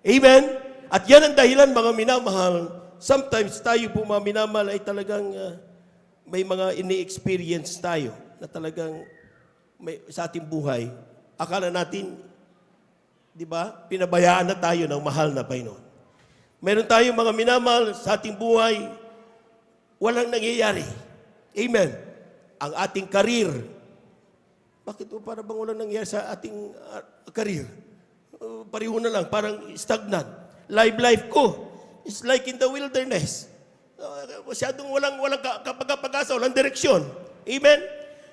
Amen? At yan ang dahilan, mga minamahal, sometimes tayo po mga minamahal ay talagang may mga ini-experience tayo na talagang sa ating buhay. Akala natin, di ba? Pinabayaan na tayo ng mahal na Panginoon. Meron tayong mga minamahal sa ating buhay, walang nangyayari. Amen. Ang ating karir. Bakit para bang walang nangyayari sa ating karir? Pareho na lang, parang stagnant. Life ko is like in the wilderness. Masyadong walang kapag-asa, walang direksyon. Amen.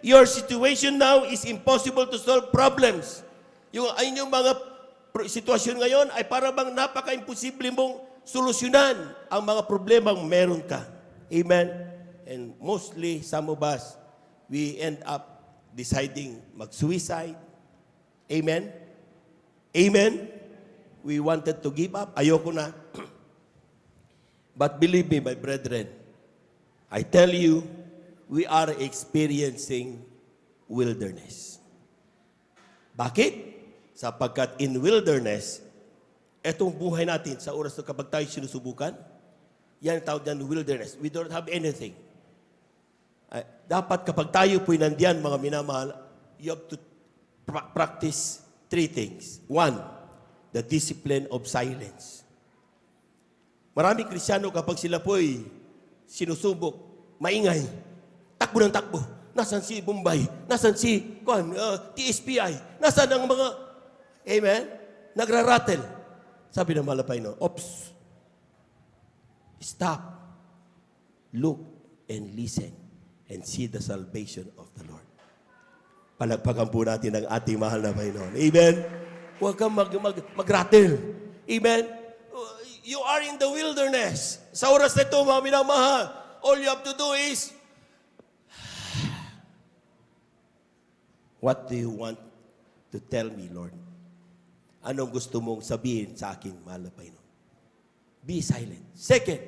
Your situation now is impossible to solve problems. Yung mga sitwasyon ngayon ay para bang napaka-imposible mong solusyonan ang mga problemang meron ka. Amen? And mostly, some of us, we end up deciding mag-suicide. Amen? Amen? We wanted to give up. Ayoko na. But believe me, my brethren, I tell you, we are experiencing wilderness. Bakit? Sapagkat in wilderness, etong buhay natin sa oras na kapag tayo sinusubukan, yan ang tawag yan wilderness. We don't have anything. Dapat kapag tayo po'y nandiyan, mga minamahal, you have to practice 3 things. 1, the discipline of silence. Maraming Kristiyano kapag sila po'y sinusubok, maingay, takbo ng takbo. Nasaan si Bombay? Nasaan si TSPI? Nasaan ang mga, amen? Nagra-rattle. Sabi ng malapay no, oops, stop, look, and listen, and see the salvation of the Lord. Palagpagan po natin ang ating mahal na Panginoon. Amen? Huwag kang mag-rattle. Amen? You are in the wilderness. Sa oras na ito, mga minamahal, all you have to do is, what do you want to tell me, Lord? Anong gusto mong sabihin sa akin, mahal na Panginoon? Be silent. Second,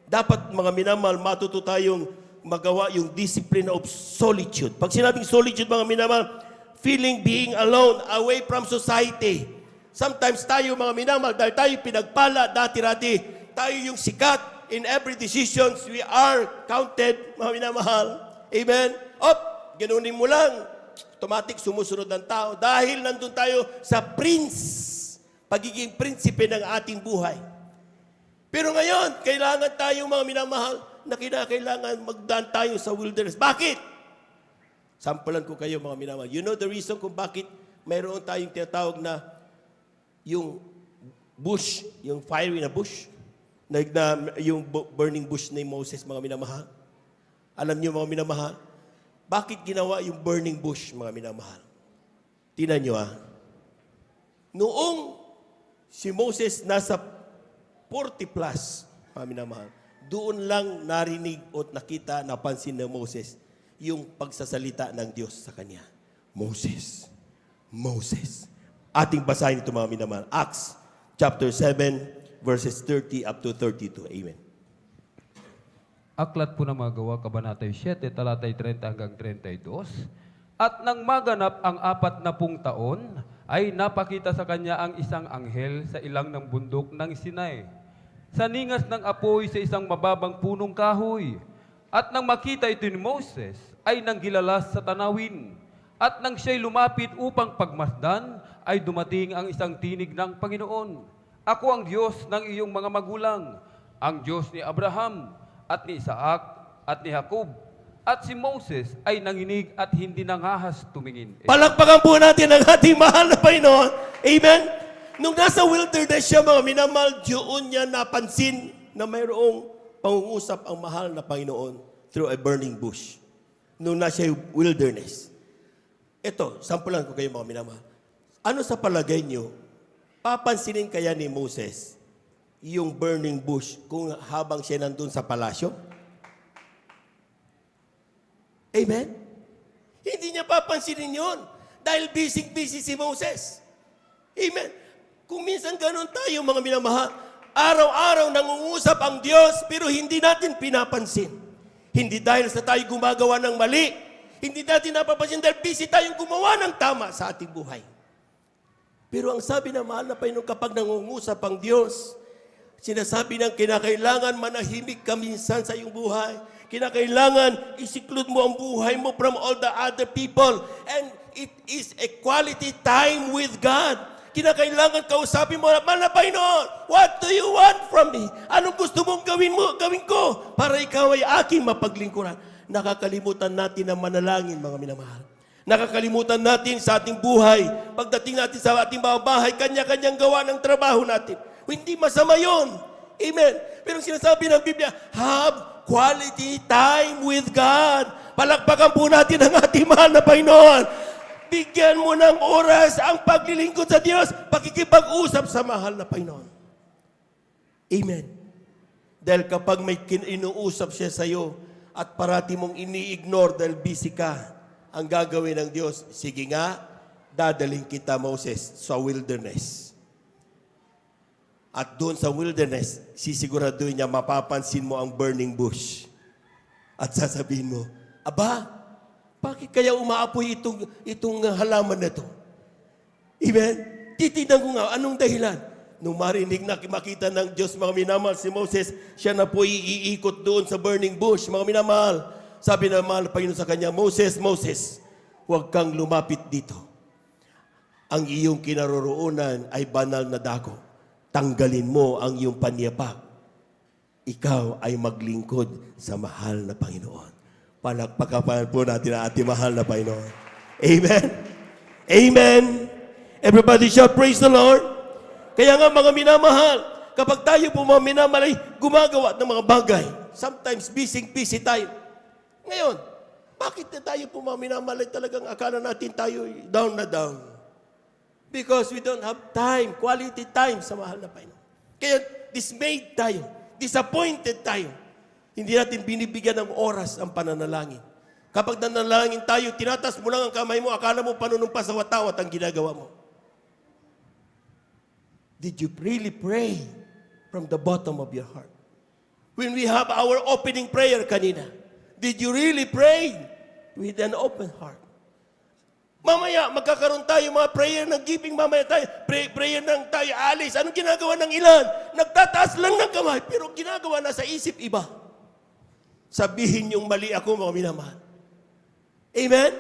dapat mga minamahal, matuto tayong magawa yung discipline of solitude. Pag sinabing solitude, mga minamahal, feeling being alone, away from society. Sometimes tayo, mga minamahal, dahil tayo pinagpala, dati-rati, tayo yung sikat in every decisions, we are counted, mga minamahal. Amen? Ganunin mo lang. Automatic, sumusunod ng tao. Dahil nandun tayo sa pagiging prinsipe ng ating buhay. Pero ngayon, kailangan tayo, mga minamahal, na kailangan magdaan tayo sa wilderness. Bakit? Sampulan ko kayo, mga minamahal. You know the reason kung bakit mayroon tayong tinatawag na yung bush, yung fiery na bush, yung burning bush ni Moses, mga minamahal. Alam niyo, mga minamahal, bakit ginawa yung burning bush, mga minamahal? Tingnan niyo Noong si Moses nasa 40 plus, mga minamahal, doon lang narinig o nakita, napansin ng Moses yung pagsasalita ng Diyos sa kanya. Moses, Moses. Ating basahin ito, mga minamahal. Acts chapter 7, verses 30 up to 32. Amen. Aklat po ng mga gawa, Kabanatay 7, talatay 30 hanggang 32. At nang maganap ang 40 taon, ay napakita sa kanya ang isang anghel sa ilang ng bundok ng Sinai, sa ningas ng apoy sa isang mababang punong kahoy. At nang makita ito ni Moses, ay nanggilalas sa tanawin. At nang siya'y lumapit upang pagmasdan, ay dumating ang isang tinig ng Panginoon. Ako ang Diyos ng iyong mga magulang, ang Diyos ni Abraham, at ni Isaac, at ni Jacob. At si Moses ay nanginig at hindi nangahas tumingin. Palakpakan po natin ang ating mahal na Panginoon. Amen? Nung nasa wilderness siya, mga minamahal, doon niya napansin na mayroong pangungusap ang mahal na Panginoon through a burning bush. Nung nasa wilderness. Ito, sampulan ko kayo, mga minamahal. Ano sa palagay niyo, papansinin kaya ni Moses yung burning bush kung habang siya nandun sa palasyo? Amen? Hindi niya papansinin yun. Dahil busy si Moses. Amen? Kung minsan ganun tayo, mga minamahal, araw-araw nangungusap ang Diyos, pero hindi natin pinapansin. Hindi dahil sa tayo gumagawa ng mali. Hindi natin napapansin dahil busy tayong gumawa ng tama sa ating buhay. Pero ang sabi ng mahal na Panginoon, kapag nangungusap ang Diyos, sinasabi ng kinakailangan manahimik ka minsan sa iyong buhay. Kinakailangan isiklud mo ang buhay mo from all the other people. And it is a quality time with God. Kinakailangan kausapin mo, mahal na Panginoon, what do you want from me? Anong gusto mong gawin ko para ikaw ay aking mapaglingkuran? Nakakalimutan natin ang manalangin, mga minamahal. Nakakalimutan natin sa ating buhay. Pagdating natin sa ating mga bahay, kanya-kanyang gawa ng trabaho natin. Hindi masama yun. Amen. Pero sinasabi ng Biblia, have quality time with God. Palakpakan po natin ang ating mahal na Panginoon. bigyan mo ng oras ang paglilingkod sa Diyos, pakikipag-usap sa mahal na Panginoon. Amen. Dahil kapag may inuusap siya sa iyo at parati mong ini-ignore dahil busy ka, ang gagawin ng Diyos, sige nga, dadaling kita, Moses, sa wilderness. At doon sa wilderness, sisiguraduhin niya mapapansin mo ang burning bush. At sasabihin mo, aba, bakit kaya umaapoy itong halaman na ito? Amen? Titignan ko nga, anong dahilan? Nung marinig na makita ng Diyos, mga minamahal, si Moses, siya na po iikot doon sa burning bush. Mga minamahal, sabi ng mahal na Panginoon sa kanya, Moses, Moses, huwag kang lumapit dito. Ang iyong kinaroroonan ay banal na dako. Tanggalin mo ang iyong panyapak. Ikaw ay maglingkod sa mahal na Panginoon. Palakpakan po natin ang ating mahal na Panginoon. Amen? Amen? Everybody shout, praise the Lord. Kaya nga mga minamahal, kapag tayo po mga minamahal ay gumagawa ng mga bagay, sometimes busy tayo. Ngayon, bakit na tayo po mga minamahal ay talagang akala natin tayo down na down? Because we don't have time, quality time sa mahal na Panginoon. Kaya dismayed tayo, disappointed tayo. Hindi natin binibigyan ng oras ang pananalangin. Kapag nanalangin tayo, tinatas mo lang ang kamay mo, akala mo panunumpa sa watawat ang ginagawa mo. Did you really pray from the bottom of your heart? When we have our opening prayer kanina, did you really pray with an open heart? Mamaya, magkakaroon tayo mga prayer ng giving. Mamaya tayo, prayer ng tayo alis. Anong ginagawa ng ilan? Nagtataas lang ng kamay, pero ginagawa na sa isip iba. Sabihin yung mali ako, mga minamahal. Amen?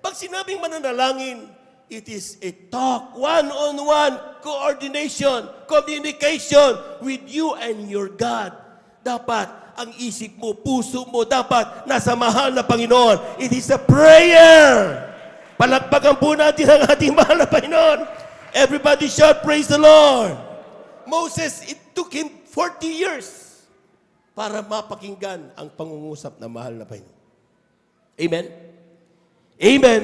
Pag sinabing mananalangin, it is a talk, one-on-one, coordination, communication with you and your God. Dapat ang isip mo, puso mo, dapat nasa mahal na Panginoon. It is a prayer. Palakpakan po natin ang ating mahal na Panginoon. Everybody shout, praise the Lord. Moses, it took him 40 years para mapakinggan ang pangungusap na mahal na Panginoon. Amen? Amen?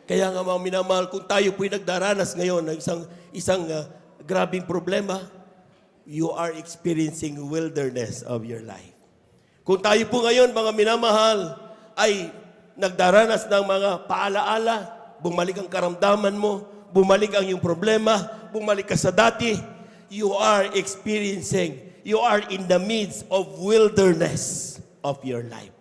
Kaya nga mga minamahal, kung tayo po'y nagdaranas ngayon ng isang grabing problema, you are experiencing wilderness of your life. Kung tayo po ngayon, mga minamahal, ay nagdaranas ng mga paalaala, bumalik ang karamdaman mo, bumalik ang iyong problema, bumalik ka sa dati, you are in the midst of wilderness of your life.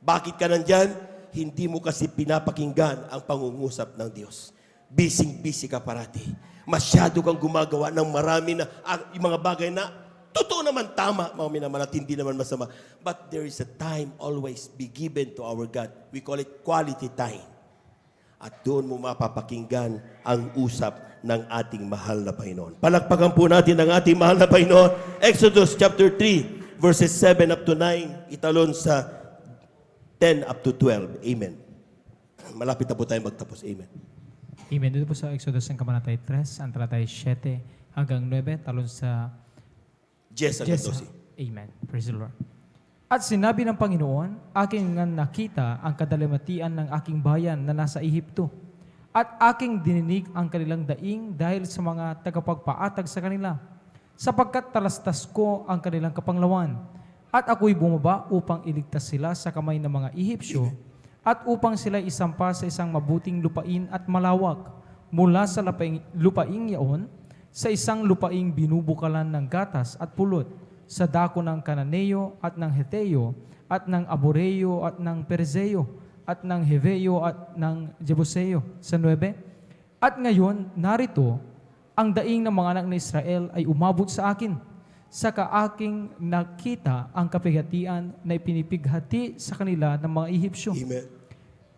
Bakit ka nandyan? Hindi mo kasi pinapakinggan ang pangungusap ng Diyos. Busy ka parati. Masyado kang gumagawa ng marami na yung mga bagay na totoo naman tama, mga minamahal, at hindi naman masama. But there is a time always be given to our God. We call it quality time. At doon mo mapapakinggan ang usap ng ating mahal na Panginoon. Palakpakan po natin ang ating mahal na Panginoon. Exodus chapter 3, verses 7 up to 9, italon sa 10 up to 12. Amen. Malapit na po tayo magtapos. Amen. Amen. Dito po sa Exodus ng Kabanatay 3, ang talatay 7 hanggang 9, talon sa 10 hanggang 12. Amen. Praise the Lord. At sinabi ng Panginoon, aking nga nakita ang kadalamatian ng aking bayan na nasa Ehipto. At aking dininig ang kanilang daing dahil sa mga tagapagpaatag sa kanila, sapagkat talastas ko ang kanilang kapanglawan. At ako'y bumaba upang iligtas sila sa kamay ng mga Ehipsyo at upang sila isampa sa isang mabuting lupain at malawak mula sa lupaing yaon sa isang lupaing binubukalan ng gatas at pulot sa dako ng Kananeo at ng Heteo at ng Aboreo at ng Perzeo at ng Heveo at ng Jebuseo sa 9. At ngayon, narito, ang daing ng mga anak ng Israel ay umabot sa akin. Saka aking nakita ang kapighatian na ipinipighati sa kanila ng mga Ehipsyo. Amen.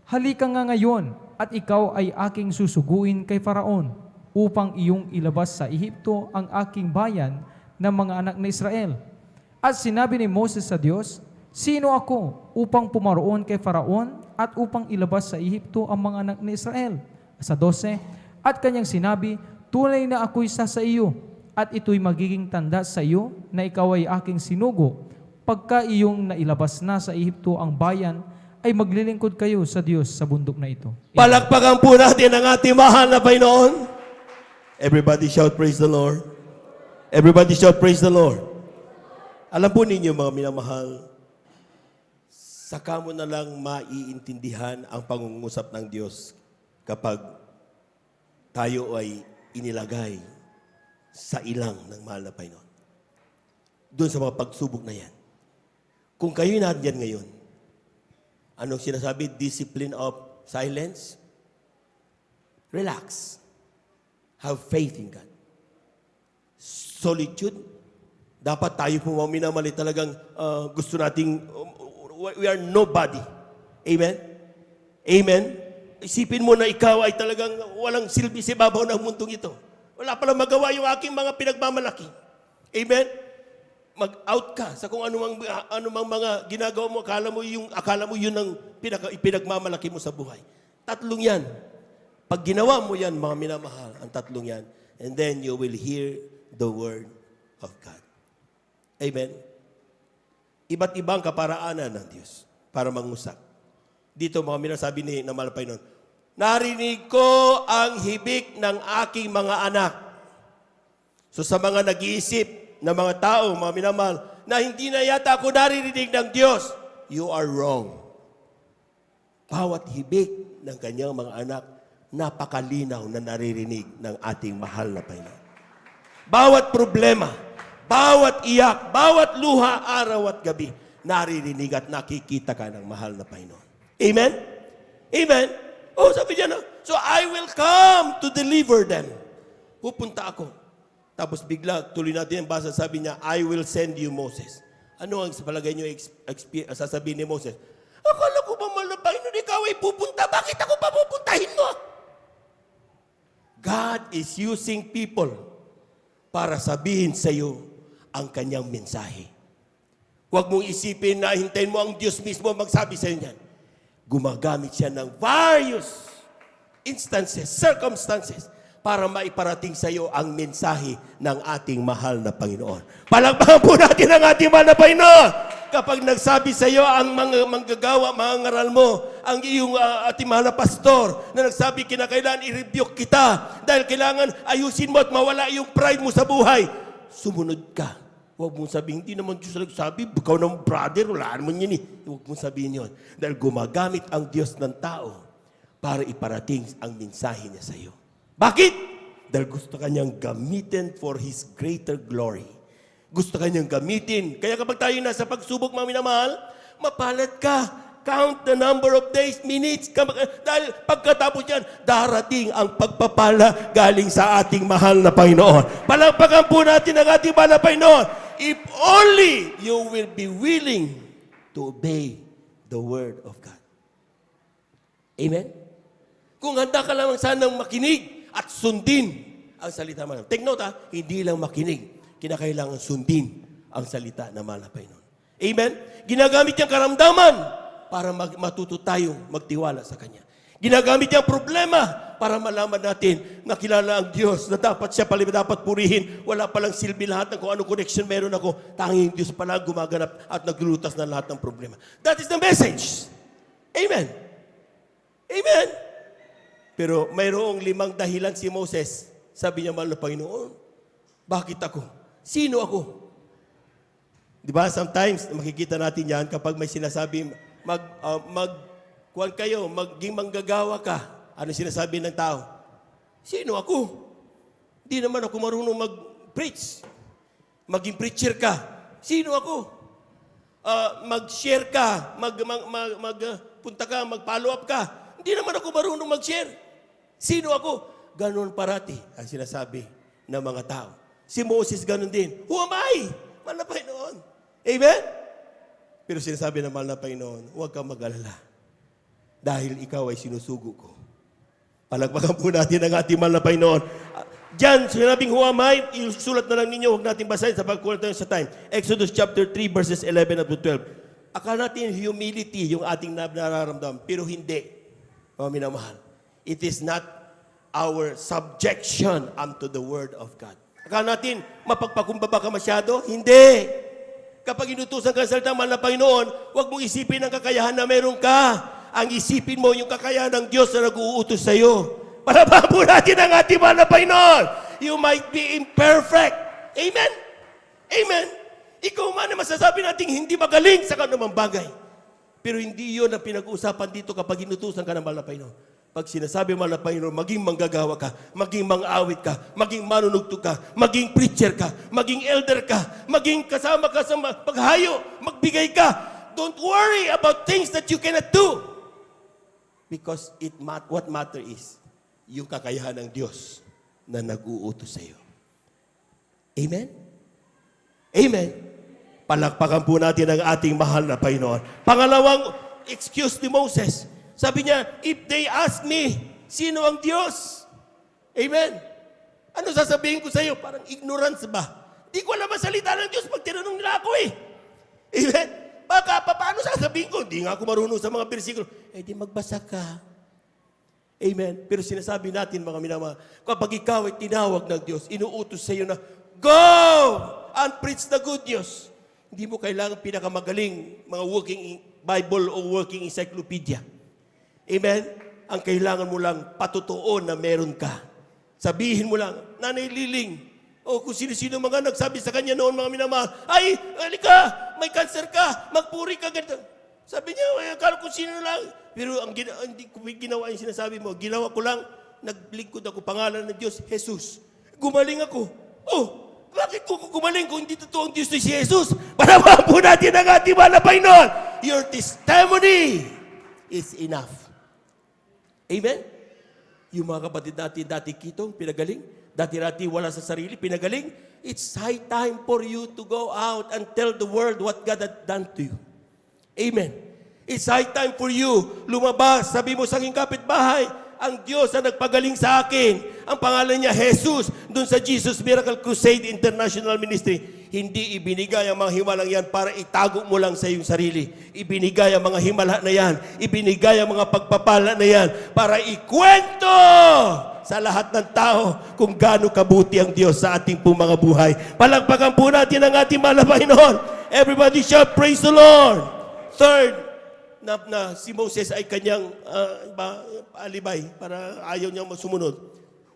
Halika nga ngayon at ikaw ay aking susuguin kay Faraon upang iyong ilabas sa Ehipto ang aking bayan ng mga anak na Israel. At sinabi ni Moses sa Diyos, sino ako upang pumaroon kay Faraon at upang ilabas sa Ehipto ang mga anak ni Israel? Sa 12, at kanyang sinabi, tunay na ako'y sa iyo, at ito'y magiging tanda sa iyo na ikaw ay aking sinugo pagka iyong nailabas na sa Ehipto ang bayan ay maglilingkod kayo sa Diyos sa bundok na ito. Palakpakan po natin ang ating mahal na Panginoon. Everybody shout, praise the Lord. Everybody shout, praise the Lord. Alam po ninyo mga minamahal, saka mo na lang maiintindihan ang pangungusap ng Diyos kapag tayo ay inilagay sa ilang ng mahal na Panginoon. Doon sa mga pagsubok na yan. Kung kayo'y nandiyan ngayon, anong sinasabi? Discipline of silence? Relax. Have faith in God. Solitude. Dapat tayo po mga minamali talagang gusto nating, we are nobody. Amen? Amen? Isipin mo na ikaw ay talagang walang silbi sa ibabaw ng mundong ito. Wala palang magawa yung aking mga pinagmamalaki. Amen? Mag-out ka sa kung anumang mga ginagawa mo, akala mo yun ang pinagmamalaki mo sa buhay. Tatlong yan. Pag ginawa mo yan, mga minamahal, ang tatlong yan, and then you will hear the word of God. Amen? Iba't ibang kaparaanan ng Diyos para mangusap. Dito, mga minasabi ni Namalapay noon, narinig ko ang hibik ng aking mga anak. So sa mga nag-iisip na mga tao, mga minamahal, na hindi na yata ako naririnig ng Diyos, you are wrong. Bawat hibik ng kanyang mga anak, napakalinaw na naririnig ng ating mahal na Panginoon. Bawat problema, bawat iyak, bawat luha, araw at gabi, naririnig at nakikita ka ng mahal na Panginoon. Amen? Amen? Oh, sabi niya na, so I will come to deliver them. Pupunta ako. Tapos bigla, tuloy natin ang basa, sabi niya, I will send you Moses. Ano ang sa palagay niyo sasabihin ni Moses? Akala ko ba mahal na Panginoon, ikaw ay pupunta, bakit ako pa pupuntahin mo? God is using people para sabihin sa iyo ang kanyang mensahe. Huwag mong isipin na hintayin mo ang Diyos mismo magsabi sa iyo niyan. Gumagamit siya ng various instances, circumstances, para maiparating sa iyo ang mensahe ng ating mahal na Panginoon. Palakpakan po natin ang ating mahal na Panginoon. Kapag nagsabi sa iyo ang mga manggagawa, mga ngaral mo, ang iyong ating mahal na pastor, na nagsabi kinakailangan i-rebuke kita dahil kailangan ayusin mo at mawala yung pride mo sa buhay. Sumunod ka. Huwag mong sabihin, hindi naman Diyos nagsabi, ikaw naman brother, wala naman yun eh. Huwag mong sabihin yun. Dahil gumagamit ang Diyos ng tao para iparating ang mensahe niya sa iyo. Bakit? Dahil gusto kanyang gamitin for His greater glory. Gusto kanyang gamitin. Kaya kapag tayo nasa pagsubok, mga minamahal, mapalad ka. Count the number of days, minutes. Dahil pagkatapos yan, darating ang pagpapala galing sa ating mahal na Panginoon. Palakpakan po natin ang ating mahal na Panginoon. If only you will be willing to obey the word of God. Amen? Kung handa ka lamang sanang makinig at sundin ang salita ng Panginoon. Take note hindi lang makinig. Kinakailangan sundin ang salita ng mahal na Panginoon. Amen? Ginagamit niyang karamdaman para matuto tayong magtiwala sa Kanya. Ginagamit niyang problema para malaman natin na kilala ang Diyos, na dapat siya pala dapat purihin. Wala palang silbi lahat ng kung anong connection meron ako. Tanging Diyos pala gumaganap at naglulutas na lahat ng problema. That is the message. Amen? Amen? Pero mayroong 5 dahilan si Moses. Sabi niya, mahal na Panginoon, bakit ako? Sino ako? Di ba? Sometimes, makikita natin yan kapag may sinasabi, maging manggagawa ka. Ano sinasabi ng tao? Sino ako? Di naman ako marunong mag-preach. Maging preacher ka. Sino ako? Mag-share ka. Punta ka, mag-follow up ka. Hindi naman ako marunong mag-share. Sino ako? Ganon parati ang sinasabi ng mga tao. Si Moses ganon din. Who am I? Mahal na Panginoon. Amen? Pero sinasabi ng mahal na Panginoon, huwag kang mag-alala. Dahil ikaw ay sinusugo ko. Palagpakan po natin ang ating mahal na Panginoon. Diyan, sinabing who am I, isulat na lang ninyo, huwag natin basahin sa pagkulang tayo sa time. Exodus chapter 3 verses 11 up to 12. Akala natin humility yung ating nararamdaman, pero hindi. Mga minamahal. It is not our subjection unto the Word of God. Akala natin, mapagpakumbaba ka masyado? Hindi. Kapag inutusan ka ng salita, mahal na Panginoon, huwag mong isipin ang kakayahan na meron ka. Ang isipin mo yung kakayahan ng Diyos na nag-uutos sa iyo. Palabahan po natin ang ating mahal na Panginoon. You might be imperfect. Amen? Amen? Ikaw man na masasabi natin hindi magaling sa kanumang bagay. Pero hindi yun ang pinag-uusapan dito kapag inutusan ka ng mahal na Panginoon. Pag sinasabi mahal na Panginoon, maging manggagawa ka, maging mang-awit ka, maging manunugtog ka, maging preacher ka, maging elder ka, maging kasama ka sa paghayo, magbigay ka. Don't worry about things that you cannot do. Because what matter is, yung kakayahan ng Diyos na nag-uutos sa iyo. Amen? Amen? Palakpakan po natin ang ating mahal na Panginoon. Pangalawang excuse ni Moses. Sabi niya, if they ask me, sino ang Diyos? Amen? Ano sasabihin ko sa iyo? Parang ignorance ba? Di ko alam ang salita ng Diyos pag tinanong nila ako eh. Amen? Paano sasabihin ko? Di nga ako marunong sa mga bersikulo. Eh di magbasa ka. Amen? Pero sinasabi natin mga minamahal, kapag ikaw ay tinawag ng Diyos, inuutos sa iyo na, go and preach the good news. Hindi mo kailangan pinakamagaling mga working Bible o working encyclopedia. Amen? Ang kailangan mo lang patutuon na meron ka. Sabihin mo lang, Nanay Liling, o kung sino-sino mga nagsabi sa kanya noon, mga minamahal, ay, halika, may cancer ka, magpuri ka, ganito. Sabi niya, akala ko sino lang. Pero hindi ko ginawa yung sinasabi mo. Ginawa ko lang, naglingkod ako, pangalan ng Diyos, Jesus. Gumaling ako. Oh, bakit ko gumaling kung hindi totoo ang Diyos na si Jesus? Panawahan po natin ang ating mahal na Panginoon. Your testimony is enough. Amen? Yung mga kapatid natin dati kitong pinagaling, dati-dati wala sa sarili, pinagaling, it's high time for you to go out and tell the world what God had done to you. Amen. It's high time for you lumabas, sabi mo sa aking kapitbahay, ang Diyos na nagpagaling sa akin, ang pangalan niya Jesus, dun sa Jesus Miracle Crusade International Ministry, hindi ibinigay ang mga himalang yan para itago mo lang sa iyong sarili. Ibinigay ang mga himala na yan, ibinigay ang mga pagpapala na yan para ikwento sa lahat ng tao kung gaano kabuti ang Diyos sa ating pong mga buhay. Palagpagan po natin ang ating mahal na Panginoon. Everybody shout, praise the Lord. Third, na si Moses ay kanyang alibay para ayaw niyang sumunod.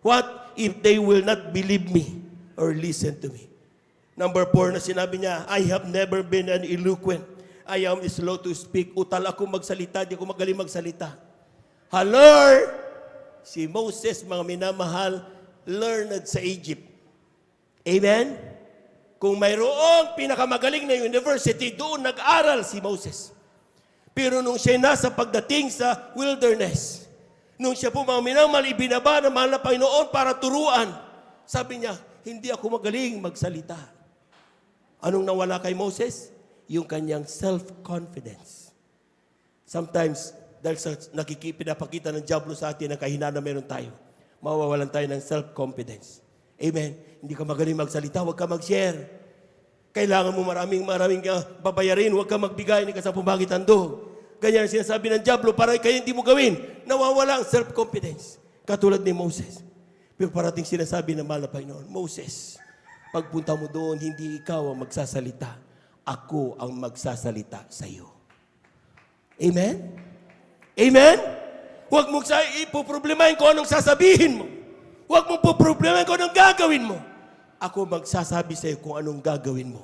What if they will not believe me or listen to me? Number 4 na sinabi niya, I have never been an eloquent. I am slow to speak. Utal ako magsalita, di ako magaling magsalita. Hello! Si Moses, mga minamahal, learned sa Egypt. Amen? Kung mayroong pinakamagaling na university, doon nag-aral si Moses. Pero nung siya nasa pagdating sa wilderness, nung siya po mga minamahal, ibinaba ng mahal na Panginoon para turuan, sabi niya, hindi ako magaling magsalita. Anong nawala kay Moses? Yung kanyang self-confidence. Sometimes, dahil sa pinapakita ng diablo sa atin ang kahinaan na meron tayo, mawawalan tayo ng self-confidence. Amen. Hindi ka magaling magsalita, huwag ka mag-share. Kailangan mo maraming babayarin, huwag ka magbigay ni ka sa pumagitan do. Ganyan ang sinasabi ng diablo, para kaya hindi mo gawin. Nawawala ang self-confidence. Katulad ni Moses. Pero parating sinasabi ng mahal na Panginoon, Moses, pagpunta mo doon, hindi ikaw ang magsasalita. Ako ang magsasalita sa iyo. Amen? Amen? Huwag mong ipoproblemahin kung anong sasabihin mo. Huwag mong poproblemahin kung anong gagawin mo. Ako magsasabi sa iyo kung anong gagawin mo.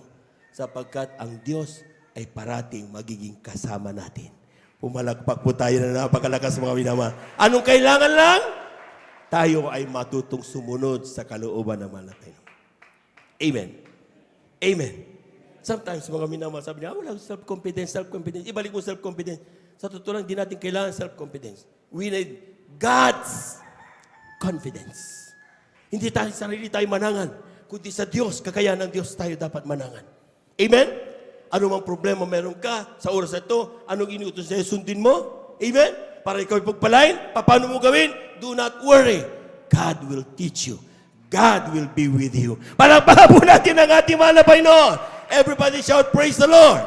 Sapagkat ang Diyos ay parating magiging kasama natin. Pumalagpak po tayo na napakalakas mga minamahal. Anong kailangan lang? Tayo ay matutong sumunod sa kalooban ng mahal natin. Amen. Amen. Sometimes, mga minamahal, sabi niya, wala, self-confidence. Ibalik mo self-confidence. Sa totoo lang, di natin kailangan self-confidence. We need God's confidence. Hindi tayo sarili tayo manangan, kundi sa Diyos, kakayahan ng Diyos tayo dapat manangan. Amen? Ano mang problema meron ka sa oras na ito, anong inuutos sa'yo, sundin mo? Amen? Para ikaw ipagpalain, paano mo gawin? Do not worry. God will teach you. God will be with you. Palakpakan po natin ang ating mahal na Panginoon. Everybody shout, praise the Lord.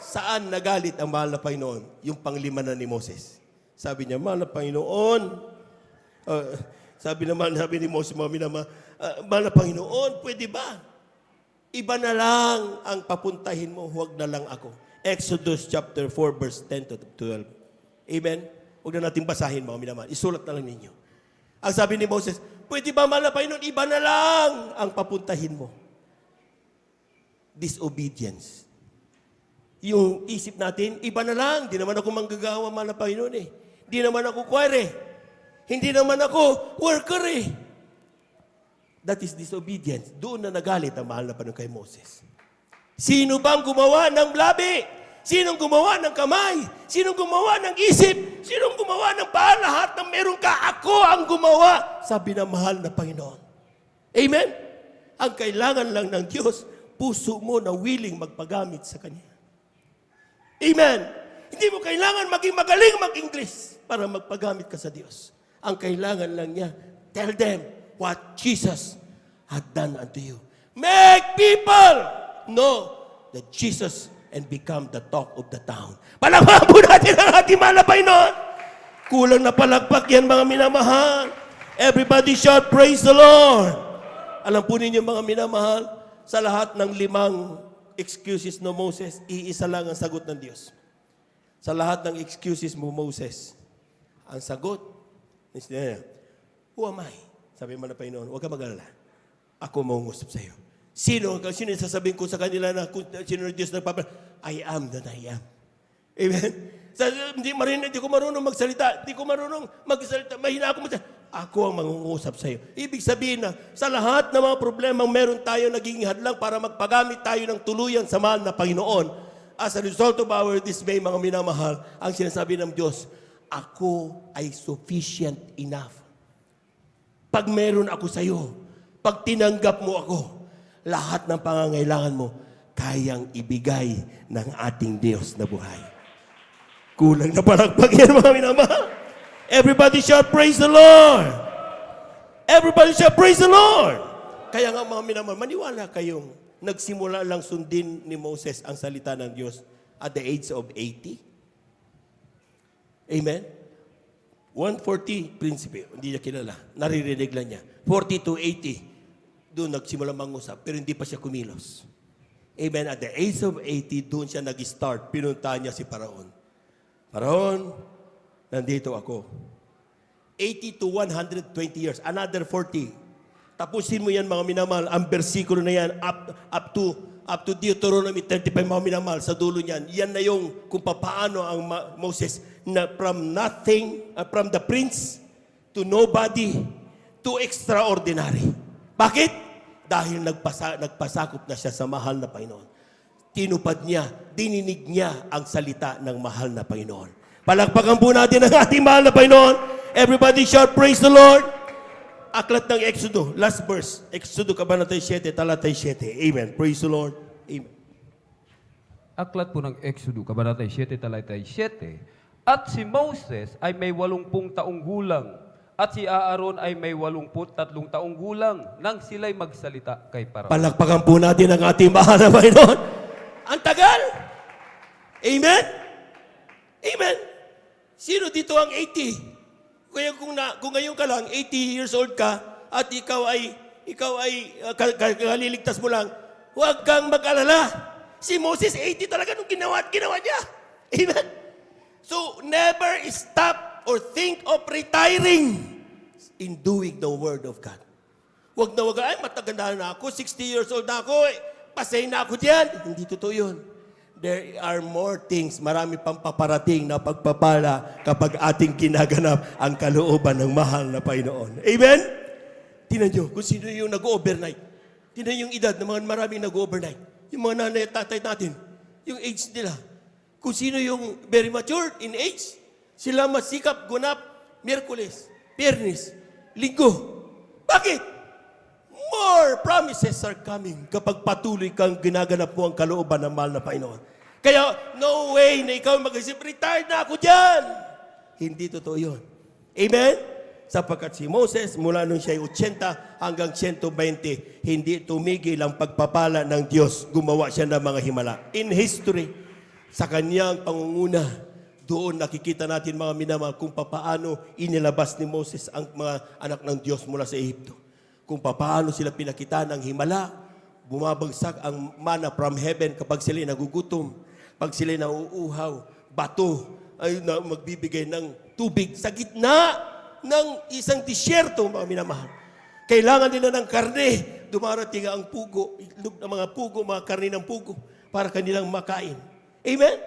Saan nagalit ang mahal na Panginoon? Yung panglima na ni Moses. Sabi niya, mahal na Panginoon, sabi ni Moses, mahal na Panginoon, pwede ba? Iba na lang ang papuntahin mo, huwag na lang ako. Exodus chapter 4, verse 10 to 12. Amen? Huwag na natin basahin, mga minamahal. Isulat na lang ninyo. Ang sabi ni Moses, pwede ba mahal na Panginoon, iba na lang ang papuntahin mo. Disobedience. Yung isip natin, iba na lang. Di naman ako manggagawa, mahal na Panginoon eh. Di naman ako choir eh. Hindi naman ako worker eh. That is disobedience. Doon na nagalit ang mahal na Panginoon kay Moses. Sino bang gumawa ng labi? Sinong gumawa ng kamay? Sinong gumawa ng isip? Sinong gumawa ng paa? Lahat ng meron ka, ako ang gumawa. Sabi ng mahal na Panginoon. Amen? Ang kailangan lang ng Diyos, puso mo na willing magpagamit sa Kanya. Amen? Hindi mo kailangan maging magaling mag-English para magpagamit ka sa Diyos. Ang kailangan lang niya, tell them what Jesus had done unto you. Make people know that Jesus and become the talk of the town. Palakpakan po natin ang ating mahal na Panginoon. Kulang na palakpak yan, mga minamahal. Everybody shout, praise the Lord. Alam po ninyo, mga minamahal, sa lahat ng 5 excuses no Moses, iisa lang ang sagot ng Diyos. Sa lahat ng excuses mo, Moses, ang sagot, who am I? Sabi mo na Panginoon, huwag ka mag-alala. Ako mangungusap sa iyo. Sino yung sasabihin ko sa kanila na kung sino na Diyos nagpapala? I am that I am. Amen? Hindi ko marunong magsalita. Hindi ko marunong magsalita. Mahina ako magsalita. Ako ang mangungusap sa iyo. Ibig sabihin na sa lahat ng mga problemang meron tayo naging hadlang para magpagamit tayo ng tuluyan sa mahal na Panginoon. As a result of our dismay, mga minamahal, ang sinasabi ng Diyos, ako ay sufficient enough. Pag meron ako sa iyo, pag tinanggap mo ako, lahat ng pangangailangan mo, kayang ibigay ng ating Diyos na buhay. Kulang na palakpak yan, mga minamahal. Everybody shout, praise the Lord! Everybody shout, praise the Lord! Kaya nga, mga minamahal, maniwala kayong nagsimula lang sundin ni Moses ang salita ng Diyos at the age of 80? Amen? 140, prinsipe, hindi niya kilala. Naririnig lang niya. 40 to 80, doon nagsimula mangusap, pero hindi pa siya kumilos. Amen. At the age of 80, doon siya nag-start. Pinuntahan niya si Paraon. Paraon, nandito ako. 80 to 120 years. Another 40. Tapusin mo yan, mga minamahal. Ang versikulo na yan, up to Deuteronomy 35, mga minamahal, sa dulo niyan. Yan na yung kung paano ang Moses na from nothing, from the prince to nobody to extraordinary. Bakit? Dahil nagpasakop na siya sa mahal na Panginoon. Tinupad niya, dininig niya ang salita ng mahal na Panginoon. Palakpakan po natin ang ating mahal na Panginoon. Everybody shout, praise the Lord. Aklat ng Exodo, last verse. Exodo, kabanatay 7, talatay 7. Amen. Praise the Lord. Amen. Aklat po ng Exodo, kabanatay 7, talatay 7. At si Moses ay may 80 taong gulang. At si Aaron ay may 83 taong gulang nang sila'y magsalita kay Paraon. Palakpakan po natin ang ating mahal na Panginoon. Ang tagal. Amen? Amen. Sino dito ang 80? Kaya kung ngayon ka lang, 80 years old ka, at ikaw ay kaliligtas mo lang, huwag kang mag-alala. Si Moses, 80 talaga nung ginawa niya. Amen? So, never stop or think of retiring in doing the Word of God. Huwag na huwag, ay mataganda na ako, 60 years old na ako, pasay na ako diyan. Hindi totoo yun. There are more things, marami pang paparating na pagpapala kapag ating kinaganap ang kalooban ng mahal na Panginoon. Amen? Tingnan nyo, kung sino yung nag-overnight. Tingnan yung edad ng mga maraming nag-overnight. Yung mga nanay at tatay natin, yung age nila. Kung sino yung very mature in age, sila masikap, gunap, Miyerkules, Biyernes, Linggo. Bakit? More promises are coming kapag patuloy kang ginaganap mo ang kalooban ng mahal na Panginoon. Kaya, no way na ikaw mag-isip, retired na ako dyan. Hindi totoo yun. Amen? Sapagkat si Moses, mula nung siya 80 hanggang 120, hindi tumigil ang pagpapala ng Diyos. Gumawa siya ng mga himala. In history, sa kanyang pangunguna, doon nakikita natin, mga minamahal, kung papaano inilabas ni Moses ang mga anak ng Diyos mula sa Ehipto. Kung papaano sila pinakita ng himala bumabagsak ang mana from heaven kapag sila nagugutom, pag sila nauuhaw, bato ay magbibigay ng tubig sa gitna ng isang disyerto, mga minamahal. Kailangan nila ng karne. Dumarating ang pugo, itlog ng mga pugo, mga karne ng pugo, para kanilang makain. Amen?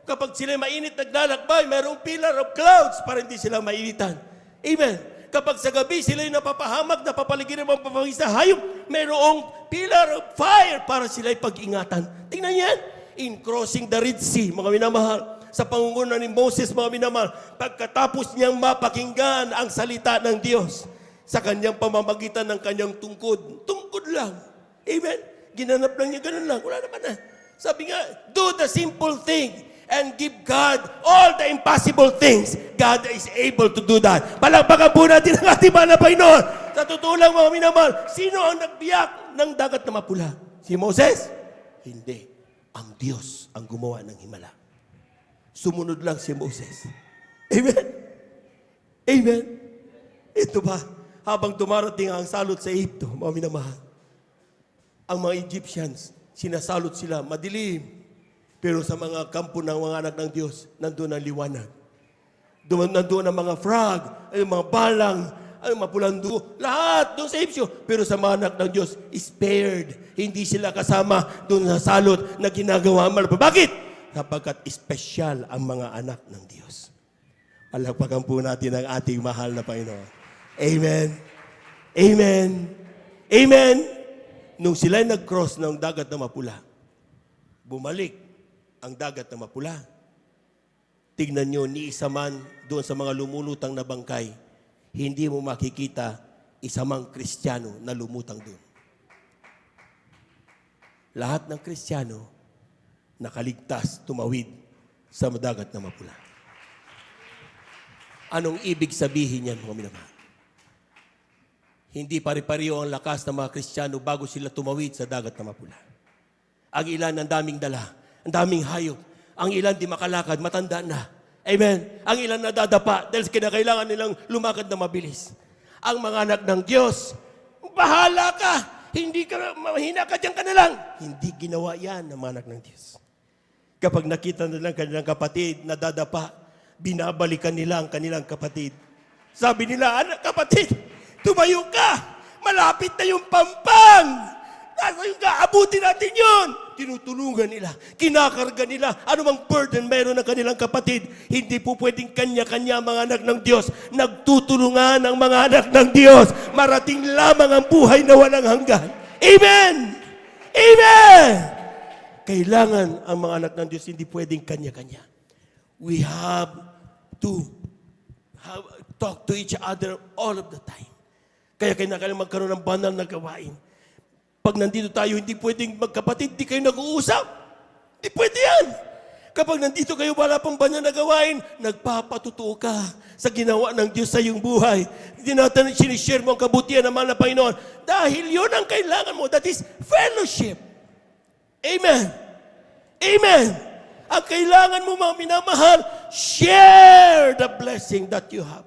Kapag sila mainit naglalakbay, mayroong pillar of clouds para hindi sila mainitan. Amen? Kapag sa gabi sila'y napapahamak, napapaligiran ng papawis na hayop, mayroong pillar of fire para sila'y pag-ingatan. Tingnan yan. In crossing the Red Sea, mga minamahal, sa pangunguna ni Moses, mga minamahal, pagkatapos niyang mapakinggan ang salita ng Diyos, sa kanyang pamamagitan ng kanyang tungkod. Tungkod lang. Amen? Ginanap lang niya, ganun lang. Wala naman na. Sabi nga, do the simple thing and give God all the impossible things. God is able to do that. Palakpakan po natin ang ating mahal na Panginoon. Sa totoo lang, mga minamahal, sino ang nagbiyak ng dagat na mapula? Si Moses? Hindi. Ang Diyos ang gumawa ng himala. Sumunod lang si Moses. Amen? Amen? Ito ba? Habang dumarating ang salot sa Egypto, mga minamahal, ang mga Egyptians, sinasalot sila, madilim. Pero sa mga kampo ng mga anak ng Diyos, nandun ang liwanag. Nandun ang mga frog, ay mga balang, ay mapulang dugo, lahat doon sa Egypto. Pero sa mga anak ng Diyos, spared. Hindi sila kasama doon sa salot na ginagawa. Bakit? Sapagkat espesyal ang mga anak ng Diyos. Palakpakan po natin ang ating mahal na Panginoon. Amen. Amen. Amen. Nung sila nag-cross ng dagat na mapula, bumalik ang dagat na mapula. Tignan nyo, ni isa man doon sa mga lumulutang na bangkay, hindi mo makikita isa mang Kristiyano na lumutang doon. Lahat ng Kristiyano nakaligtas, tumawid sa dagat na mapula. Anong ibig sabihin yan, mga minamahal? Hindi pare-pareho ang lakas ng mga Kristiyano bago sila tumawid sa dagat na mapula. Ang ilan ang daming dala, ang daming hayop. Ang ilan di makalakad, matanda na. Amen. Ang ilan nadadapa dahil kinakailangan nilang lumakad na mabilis. Ang mga anak ng Diyos, bahala ka. Hindi ka, mahina ka dyan ka na lang. Hindi ginawa yan ng mga anak ng Diyos. Kapag nakita nila ang kanilang kapatid na dadapa, binabalikan nila ang kanilang kapatid. Sabi nila, anak kapatid, tumayo ka! Malapit na yung pampang! Nasa yung kaabutin natin yun! Tinutulungan nila, kinakarga nila, anumang burden meron ng kanilang kapatid. Hindi po pwedeng kanya-kanya mga anak ng Diyos. Nagtutulungan ang mga anak ng Diyos. Marating lamang ang buhay na walang hanggan. Amen! Amen! Kailangan ang mga anak ng Diyos hindi pwedeng kanya-kanya. We have to talk to each other all of the time. Kaya kailangan magkaroon ng banal na gawain. Pag nandito tayo, hindi pwedeng magkapatid, hindi kayo nag-uusap. Hindi pwede yan. Kapag nandito kayo, wala pang banal na gawain, nagpapatutuo ka sa ginawa ng Diyos sa iyong buhay. Hindi natin sinishare mo ang kabutihan ng mahal na Panginoon. Dahil yun ang kailangan mo. That is fellowship. Amen. Amen. Ang kailangan mo, mga minamahal, share the blessing that you have.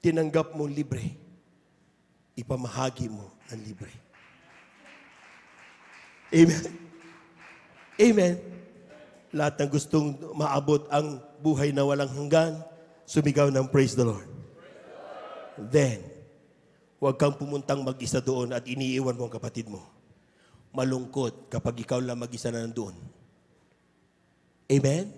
Tinanggap mo libre. Ipamahagi mo ng libre. Amen. Amen. Lahat ng gustong maabot ang buhay na walang hanggan, sumigaw ng praise the Lord. Then, huwag kang pumuntang mag-isa doon at iniiwan mo ang kapatid mo. Malungkot kapag ikaw lang mag-isa na nandoon. Amen?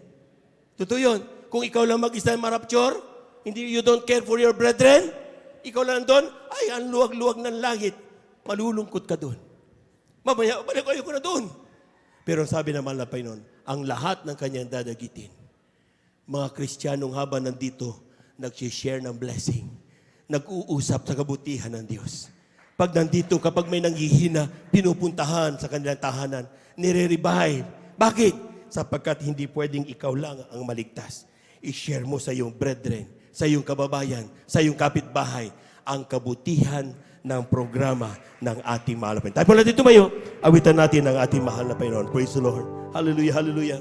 Totoo yun. Kung ikaw lang mag-isa marapture, hindi, you don't care for your brethren, ikaw lang doon, ay, ang luwag-luwag ng langit. Malulungkot ka doon. Mamaya, balik ko na doon. Pero sabi naman na Panginoon, ang lahat ng kanyang dadagitin, mga Kristiyanong habang nandito, nag-share ng blessing, nag-uusap sa kabutihan ng Diyos. Pag nandito, kapag may nanghihina, pinupuntahan sa kanilang tahanan, nire-revive. Bakit? Sapagkat hindi pwedeng ikaw lang ang maligtas. I-share mo sa iyong brethren, sa iyong kababayan, sa iyong kapitbahay, ang kabutihan ng programa ng ating mahal na Panginoon. Tayo po natin tumayo, awitan natin ang ating mahal na Panginoon. Praise the Lord. Hallelujah, hallelujah.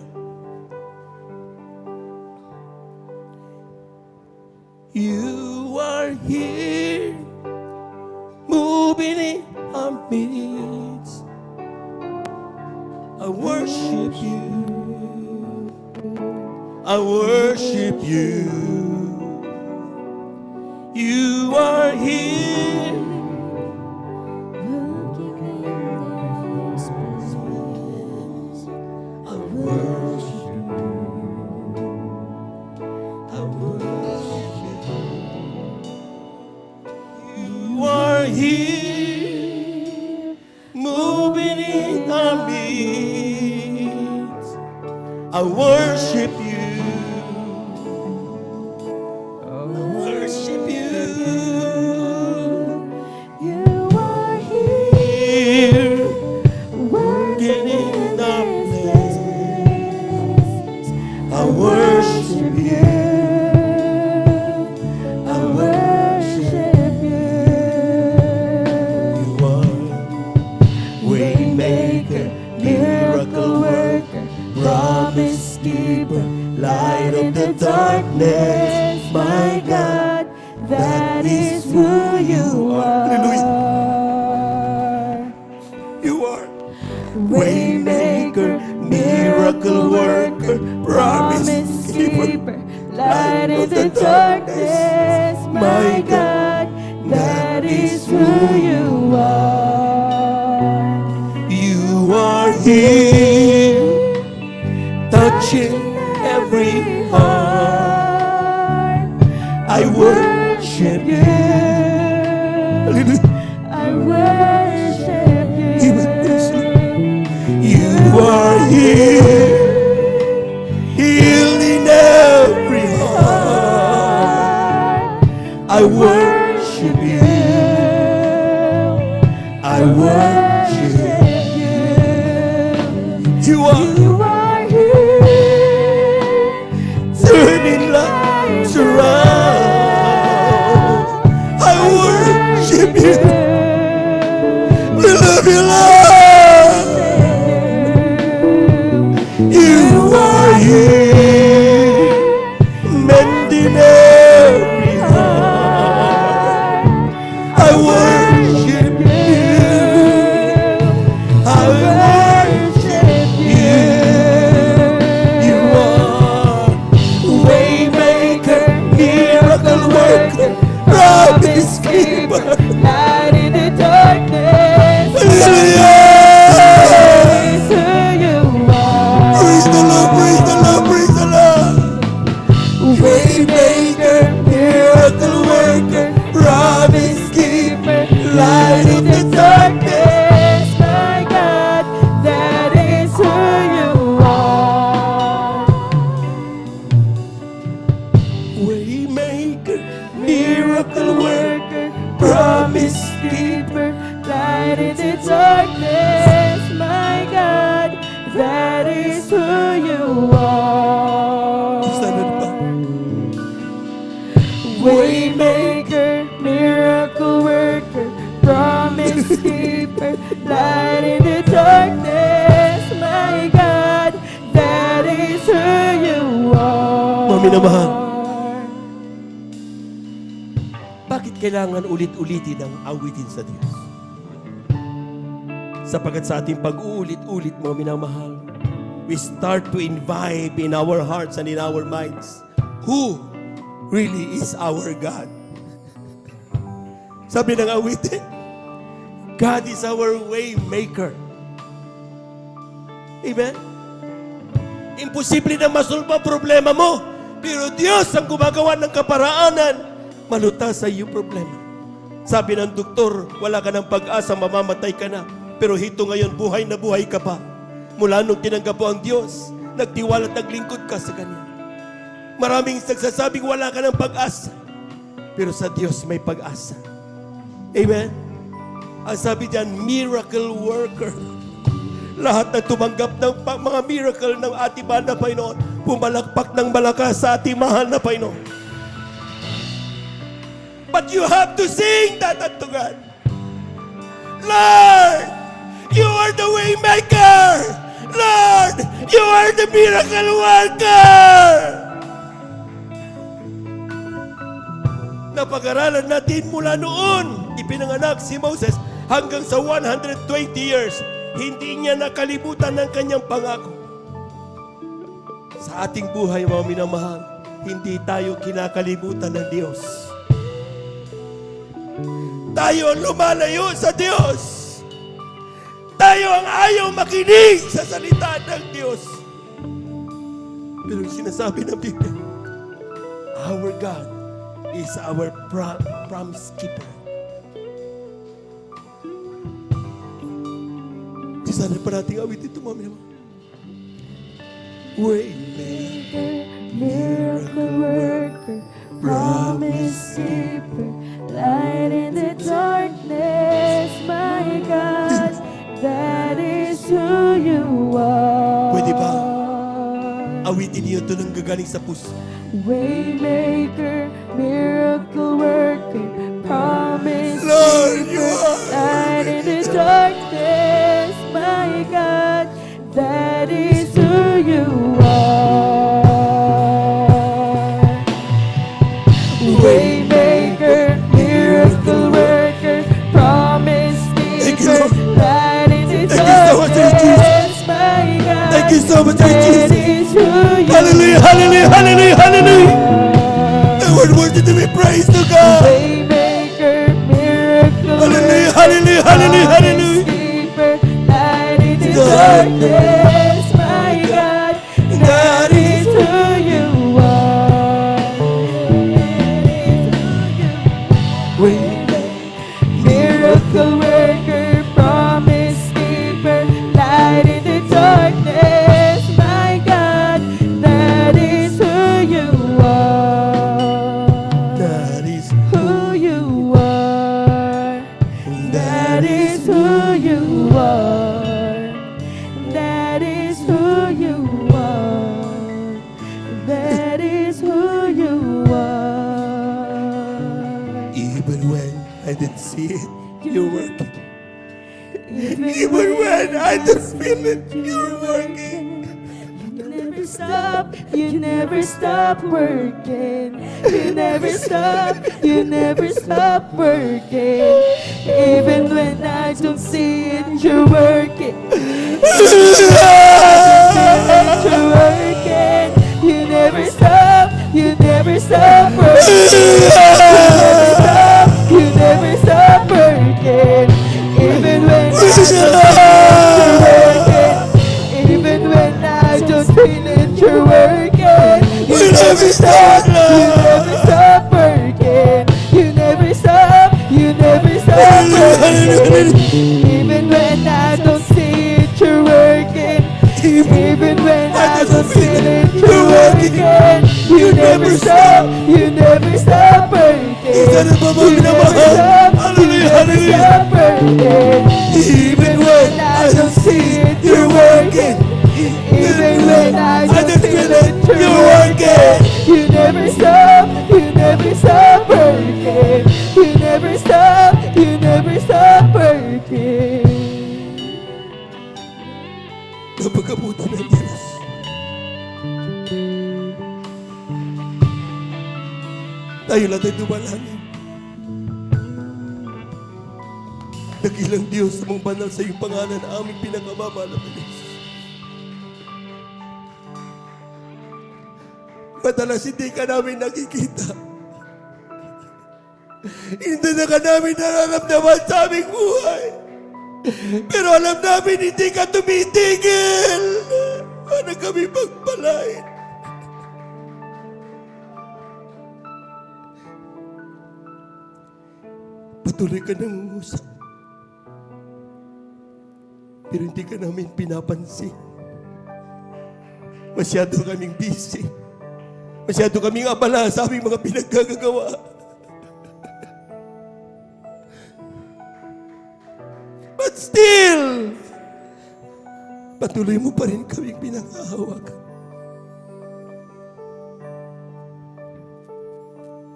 You are here, moving in our midst. I worship you. I worship you. You are here. I worship you. I worship you. You are here, moving in our midst. I worship you. I worship you. You are here, Working in our midst. I I worship you. I worship you. You are Waymaker, miracle worker, promise keeper, light of the darkness. My God, that is who you are. you are Waymaker, miracle worker, promise keeper, light in the darkness. My God, that is who you are. You are here, touching every heart. I worship you. I worship You are here, healing every heart. I worship you. I worship you. You are here, turning lives around. I worship you. We love you, Lord. You are here, mending every heart. I worship you. I worship you. You are Waymaker, miracle worker, promise keeper. light in the darkness. Hallelujah. Is who you are. Praise the Lord, praise the Lord, praise the Lord. Waymaker, miracle worker, promise keeper, light of the darkness. My God, that is who you are. Waymaker, miracle worker, promise keeper. Light in the darkness, my God, that is who you are. Waymaker, miracle worker, promise keeper, light in the darkness, my God, that is who you are. Mami na mahal. Bakit kailangan ulit-ulitin ang awitin sa Diyos? Sapagat sa ating pag-uulit-ulit, mga minamahal, we start to imbibe in our hearts and in our minds who really is our God. Sabi ng awitin, God is our way maker. Amen? Imposible na masolba ang problema mo, pero Diyos ang gumagawa ng kaparaanan, malutas sa iyong problema. Sabi ng doktor, wala ka ng pag-asa, mamamatay ka na. Pero hito ngayon, buhay na buhay ka pa. Mula nung tinanggap mo ang Diyos, nagtiwala at naglingkod ka sa Kanya. Maraming nagsasabing wala ka ng pag-asa. Pero sa Diyos may pag-asa. Amen? Ang sabi diyan, miracle worker. Lahat na tumanggap ng mga miracle ng ating mahal na Panginoon, pumalakpak ng malakas sa ating mahal na Panginoon. But you have to sing that unto God. Lord, you are the way maker. Lord, you are the miracle worker. Napag-aralan natin mula noon, ipinanganak si Moses hanggang sa 120 years. Hindi niya nakalimutan ang kanyang pangako. Sa ating buhay, mga minamahal, hindi tayo kinakalimutan ng Diyos. Tayo ang lumalayo sa Diyos. Tayo ang ayaw makinig sa salita ng Diyos. Pero sinasabi ng Biblia, our God is our promise keeper. Sana pa natin awit ito, mami. Waymaker, Miracle worker, promise keeper, light in the darkness, my God, that is who you are. Pwede ba? Awitin niyo ito ng gagaling sa puso. Waymaker, miracle worker, promise Lord, you keeper, are light in the darkness, my God, that is who you are. Waymaker, miracle worker, promise Thank you, keeper, Lord. light in the Thank you so much, Lord Jesus. darkness, my God, Thank you so much, Lord that Jesus. is who you Hallelujah, hallelujah, hallelujah, hallelujah. The word worthy to be praised to God. Waymaker, miracle Hallelujah, worker, hallelujah, hallelujah, hallelujah. promise keeper, light in the God. darkness, my God, that is who you are. Miracle worker, promise keeper, light in the darkness, my God, that is who you are. That is Who you are. That is who you are. That is who you are. That is who you are. even when I didn't see it, you're working. Even Even when I don't feel it, you're working. You never stop, you never stop working. You never stop, you never stop working. Even when I don't see it, you're working. You're working. You never stop, you never stop working. You never stop working. Even when I don't see it, you're working. Even when I don't feel it, you're working. You never stop, you never stop working. You never stop, you never stop working. Even when I don't see it, you're working. Even when I don't feel it, you're working. You never stop, you never stop working. Isa na ba mga You never minamahal? stop, you Hallelujah, never hallelujah. stop working. Even when I don't see it, you're working. Even when I don't feel it, you're working. You never stop, you never stop working. You never stop, you never stop working. napakabuti ng Diyos. Tayo lang tayo dumalangin. Dakilang Diyos sa mong banal sa iyong pangalan na aming pinakamamahal na Diyos. Madalas hindi ka namin nakikita. Hindi na ka namin nararamdaman sa aming buhay. Pero alam namin hindi ka tumitigil. Para kami pagpalain. Patuloy ka nangungusap. Pero hindi ka namin pinapansin. Masyado kaming busy. Masyado kaming abala sa aming mga pinaggagawa. But still, patuloy mo pa rin kaming pinangahawakan.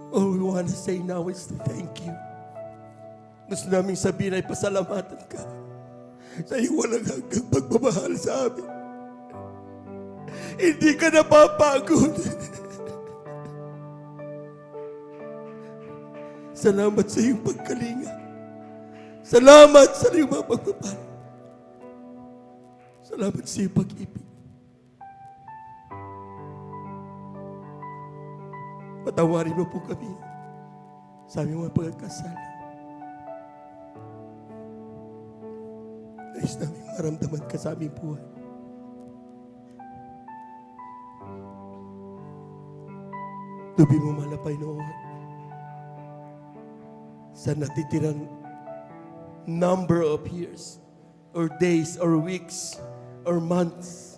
All we want to say now is thank you. Gusto namin sabihin ay pasalamatan ka sa iyong walang hanggang pagmamahal sa amin. Hindi ka napapagod. Salamat sa iyong pagkalinga. Salamat sa iyong mga pagmamahal. Salamat sa iyong pag-ibig. Patawarin mo po kami sa aming mga pagkakasala. Nais namin maramdaman ka sa aming buhay. Tubi mo malapay noon sa natitirang number of years or days or weeks or months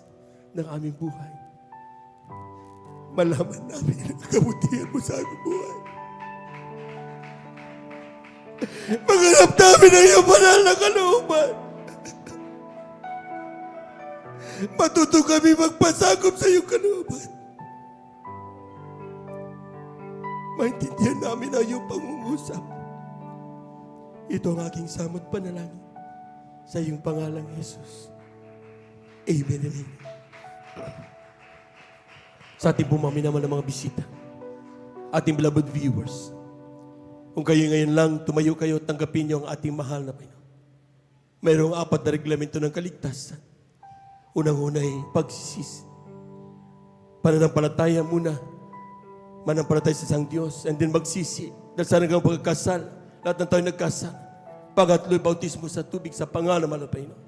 ng aming buhay. Malaman namin ang kabutihan mo sa aming buhay. Maganap namin ang iyong banal na kalooban. Matuto kami magpasakop sa iyong kalooban. Maintindihan namin ang iyong pangungusap. Ito ang aking samot panalangin sa iyong pangalang Jesus. Amen and amen. Sa ating bumami naman ng mga bisita, ating beloved viewers, kung kayo ngayon lang tumayo kayo, tanggapin niyo ang ating mahal na Panginoon. Mayroong 4 na reglamento ng kaligtasan. Unang-una ay pagsisisi. Pananampalataya muna. Manampalataya sa isang Diyos. And then magsisi. Dahil sa hanggang pagkakasal, lahat ng tayo nagkasal. Pangatlo ay bautismo sa tubig sa pangalan ng Panginoon.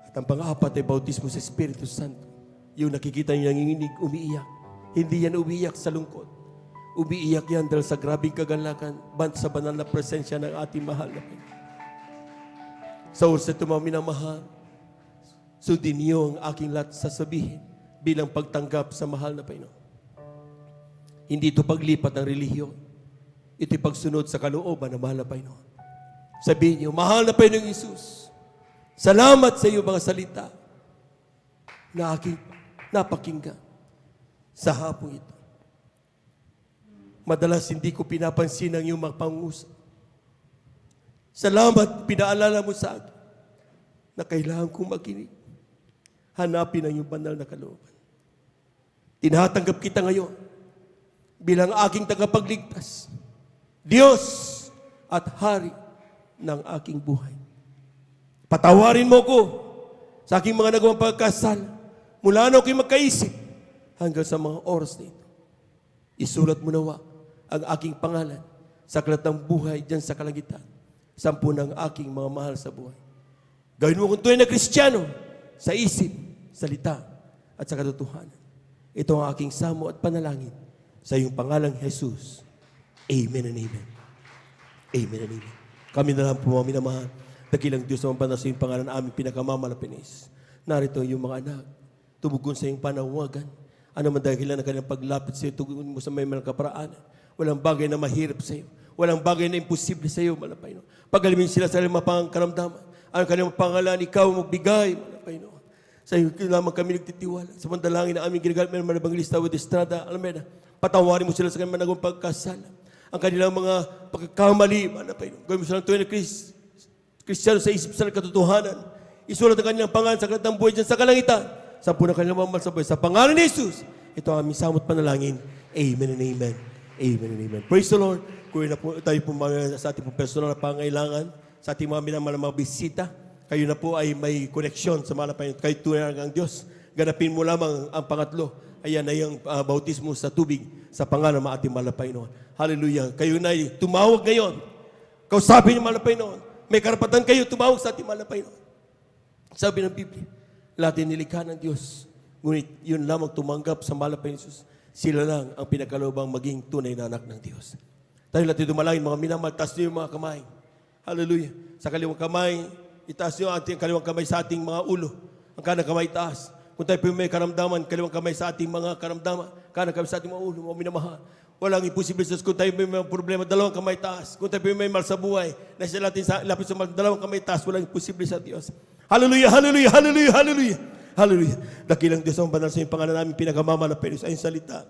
At ang pang-apat ay bautismo sa Espiritu Santo. Yung nakikita niyo nanginginig, umiiyak. Hindi yan umiiyak sa lungkot. Umiiyak yan dahil sa grabing kagalakan, sa banal na presensya ng ating mahal na Panginoon. Sa oras ito mga minamahal, sundin niyo ang aking lahat sasabihin bilang pagtanggap sa mahal na Panginoon. Hindi ito paglipat ng relihiyon. Ito'y pagsunod sa kalooban ng mahal na Panginoon. Sabihin niyo, mahal na Panginoong Isus, salamat sa iyo mga salita na aking napakinggan sa hapong ito. Madalas hindi ko pinapansin ang iyong mga pangusap. Salamat, pinaalala mo sa akin na kailangan kong makinig. Hanapin ang iyong banal na kalooban. Tinatanggap kita ngayon bilang aking tagapagligtas, Diyos at Hari ng aking buhay. Patawarin mo ko sa aking mga nagawang pagkasala mula na ako'y magkaisip hanggang sa mga oras na ito. Isulat mo nawa ang aking pangalan sa aklat ng buhay dyan sa kalangitan, 10 ng aking mga mahal sa buhay. Gawin mo kung tunay na Kristiyano sa isip, salita, at sa katotohanan. Ito ang aking samo at panalangin sa iyong pangalang Jesus. Amen and amen. Amen and amen. Kami na lang po mga minamahal. Dakilang Diyos naman pa na sa iyong pangalan aming pinakamamalapinis. Narito yung mga anak, tumugon sa iyong panawagan. Ano man dahilan ng kanilang paglapit sa iyo, tugon mo sa may malang kaparaanan. Walang bagay na mahirap sa iyo. Walang bagay na imposible sa iyo, malapay no. Pagalimin sila sa kanilang mapangkaramdaman. Ang kanilang pangalan, ikaw magbigay, malapay no. Sa iyo lamang kami nagtitiwala. Sa mandalangin na aming ginagamit ng Evangelista with Estrada, Alameda, patawarin mo sila sa kanilang managong pagkasala. Ang kanilang mga pagkakamali, malapay no. Gawin mo sila ng tunay na Kristiyano sa isip sa katotohanan. Isulat ang kanilang pangalan sa aklat ng buhay dyan sa kalangitan. Sa punang kanilang mamalsabay. Sa pangalan ni Jesus, ito ang aming samot panalangin. Amen and amen. Amen and amen. Praise the Lord. Kung na po tayo po sa ating po personal na pangailangan, sa ating mga minamahal na mga bisita, kayo na po ay may koneksyon sa mga Panginoon. Kayo tunay ang Diyos. Ganapin mo lamang ang pangatlo. Ayan ay ang bautismo sa tubig sa pangalan ng ating mahal na Panginoon. Hallelujah. Kayo na ay tumawag ngayon. Kausapin niyo mahal na Panginoon. May karapatan kayo tumawag sa ating mahal na Panginoon. Sabi ng Biblia, lahat ay nilikha ng Diyos. Ngunit yun lamang tumanggap sa mahal na Panginoon Jesus. Sila lang ang pinagkalobang maging tunay na anak ng Diyos. Tayo natin dumalangin, mga minamahal, taas niyo yung mga kamay. Hallelujah. Sa kaliwang kamay, itaas niyo ang ating kaliwang kamay sa ating mga ulo. Ang kanang kamay taas. Kung tayo po may karamdaman, kaliwang kamay sa ating mga karamdaman, kanang kamay sa ating mga ulo, mga minamahal. Walang imposible sa kung tayo may mga problema, dalawang kamay taas. Kung tayo may mal sa buhay, na sila natin sa lapis sa dalawang kamay taas, walang imposible sa Diyos. Hallelujah, hallelujah, hallelujah, hallelujah. Hallelujah. Dakilang Diyos ang banal sa iyong pangalan namin, pinakamamala sa iyong salita.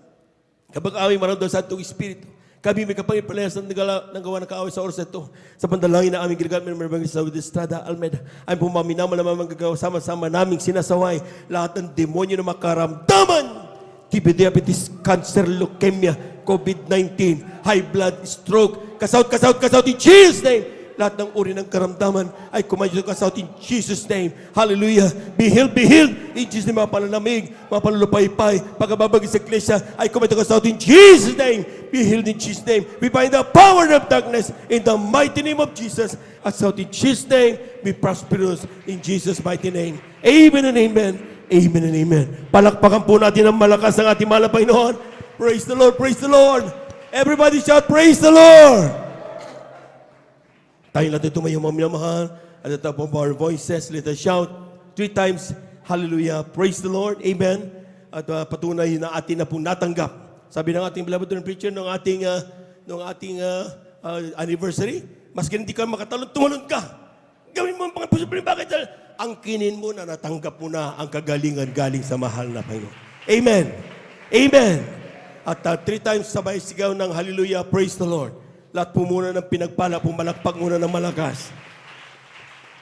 Kapag away maramdaman sa Santong Espiritu, kami may kapangipalayas ng gawa ng kaaway sa oras ito. Sa pandalangin na aming ginagamit ng Evangelista with Estrada, Alameda, ay pumaminaman naman magagawa sama-sama naming sinasaway lahat ng demonyo na makaramdaman. TB, diabetes, cancer, leukemia, COVID-19, high blood, stroke, kasaut in Jesus' name. lahat ng uri ng karamdaman ay kumayo ka sa in Jesus' name. Hallelujah. Be healed, be healed. In Jesus' name, mga palanamig, mga palulupaypay, pagkababagi sa iglesia, ay kumayo ka sa in Jesus' name. Be healed in Jesus' name. We bind the power of darkness in the mighty name of Jesus. At sa in Jesus' name, be prosperous in Jesus' mighty name. Amen and amen. Amen and amen. Palakpakan po natin ang malakas ng ating mahal na Panginoon. Praise the Lord, praise the Lord. Everybody shout, praise the Lord. Tayo natin tumayo mga minamahal. At the top of our voices, let us shout 3 times, hallelujah, praise the Lord, amen. At patunay na atin na pong natanggap. Sabi ng ating beloved preacher, ng ating anniversary, maski hindi ka makatalon, tumalon ka. Gawin mo ang pangapusipin. Bakit? Ang kinin mo na natanggap mo na ang kagalingan galing sa mahal na Panginoon. Amen. Amen. At 3 times sabay sigaw ng hallelujah, praise the Lord. Lahat po muna ng pinagpala, pumalakpak muna ng malakas.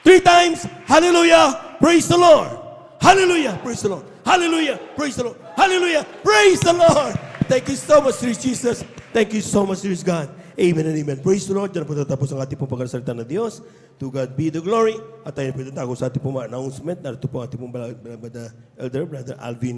3 times, hallelujah, praise the Lord. Hallelujah, praise the Lord. Hallelujah, praise the Lord. Hallelujah, praise the Lord. Thank you so much, dear Jesus. Thank you so much, dear God. Amen and amen. Praise the Lord. Diyan po tatapos ang ating pong pagkasalita ng Diyos. To God be the glory. At tayo po tatapos sa ating pong announcement. Narito po ang ating pong Elder, Brother Alvin.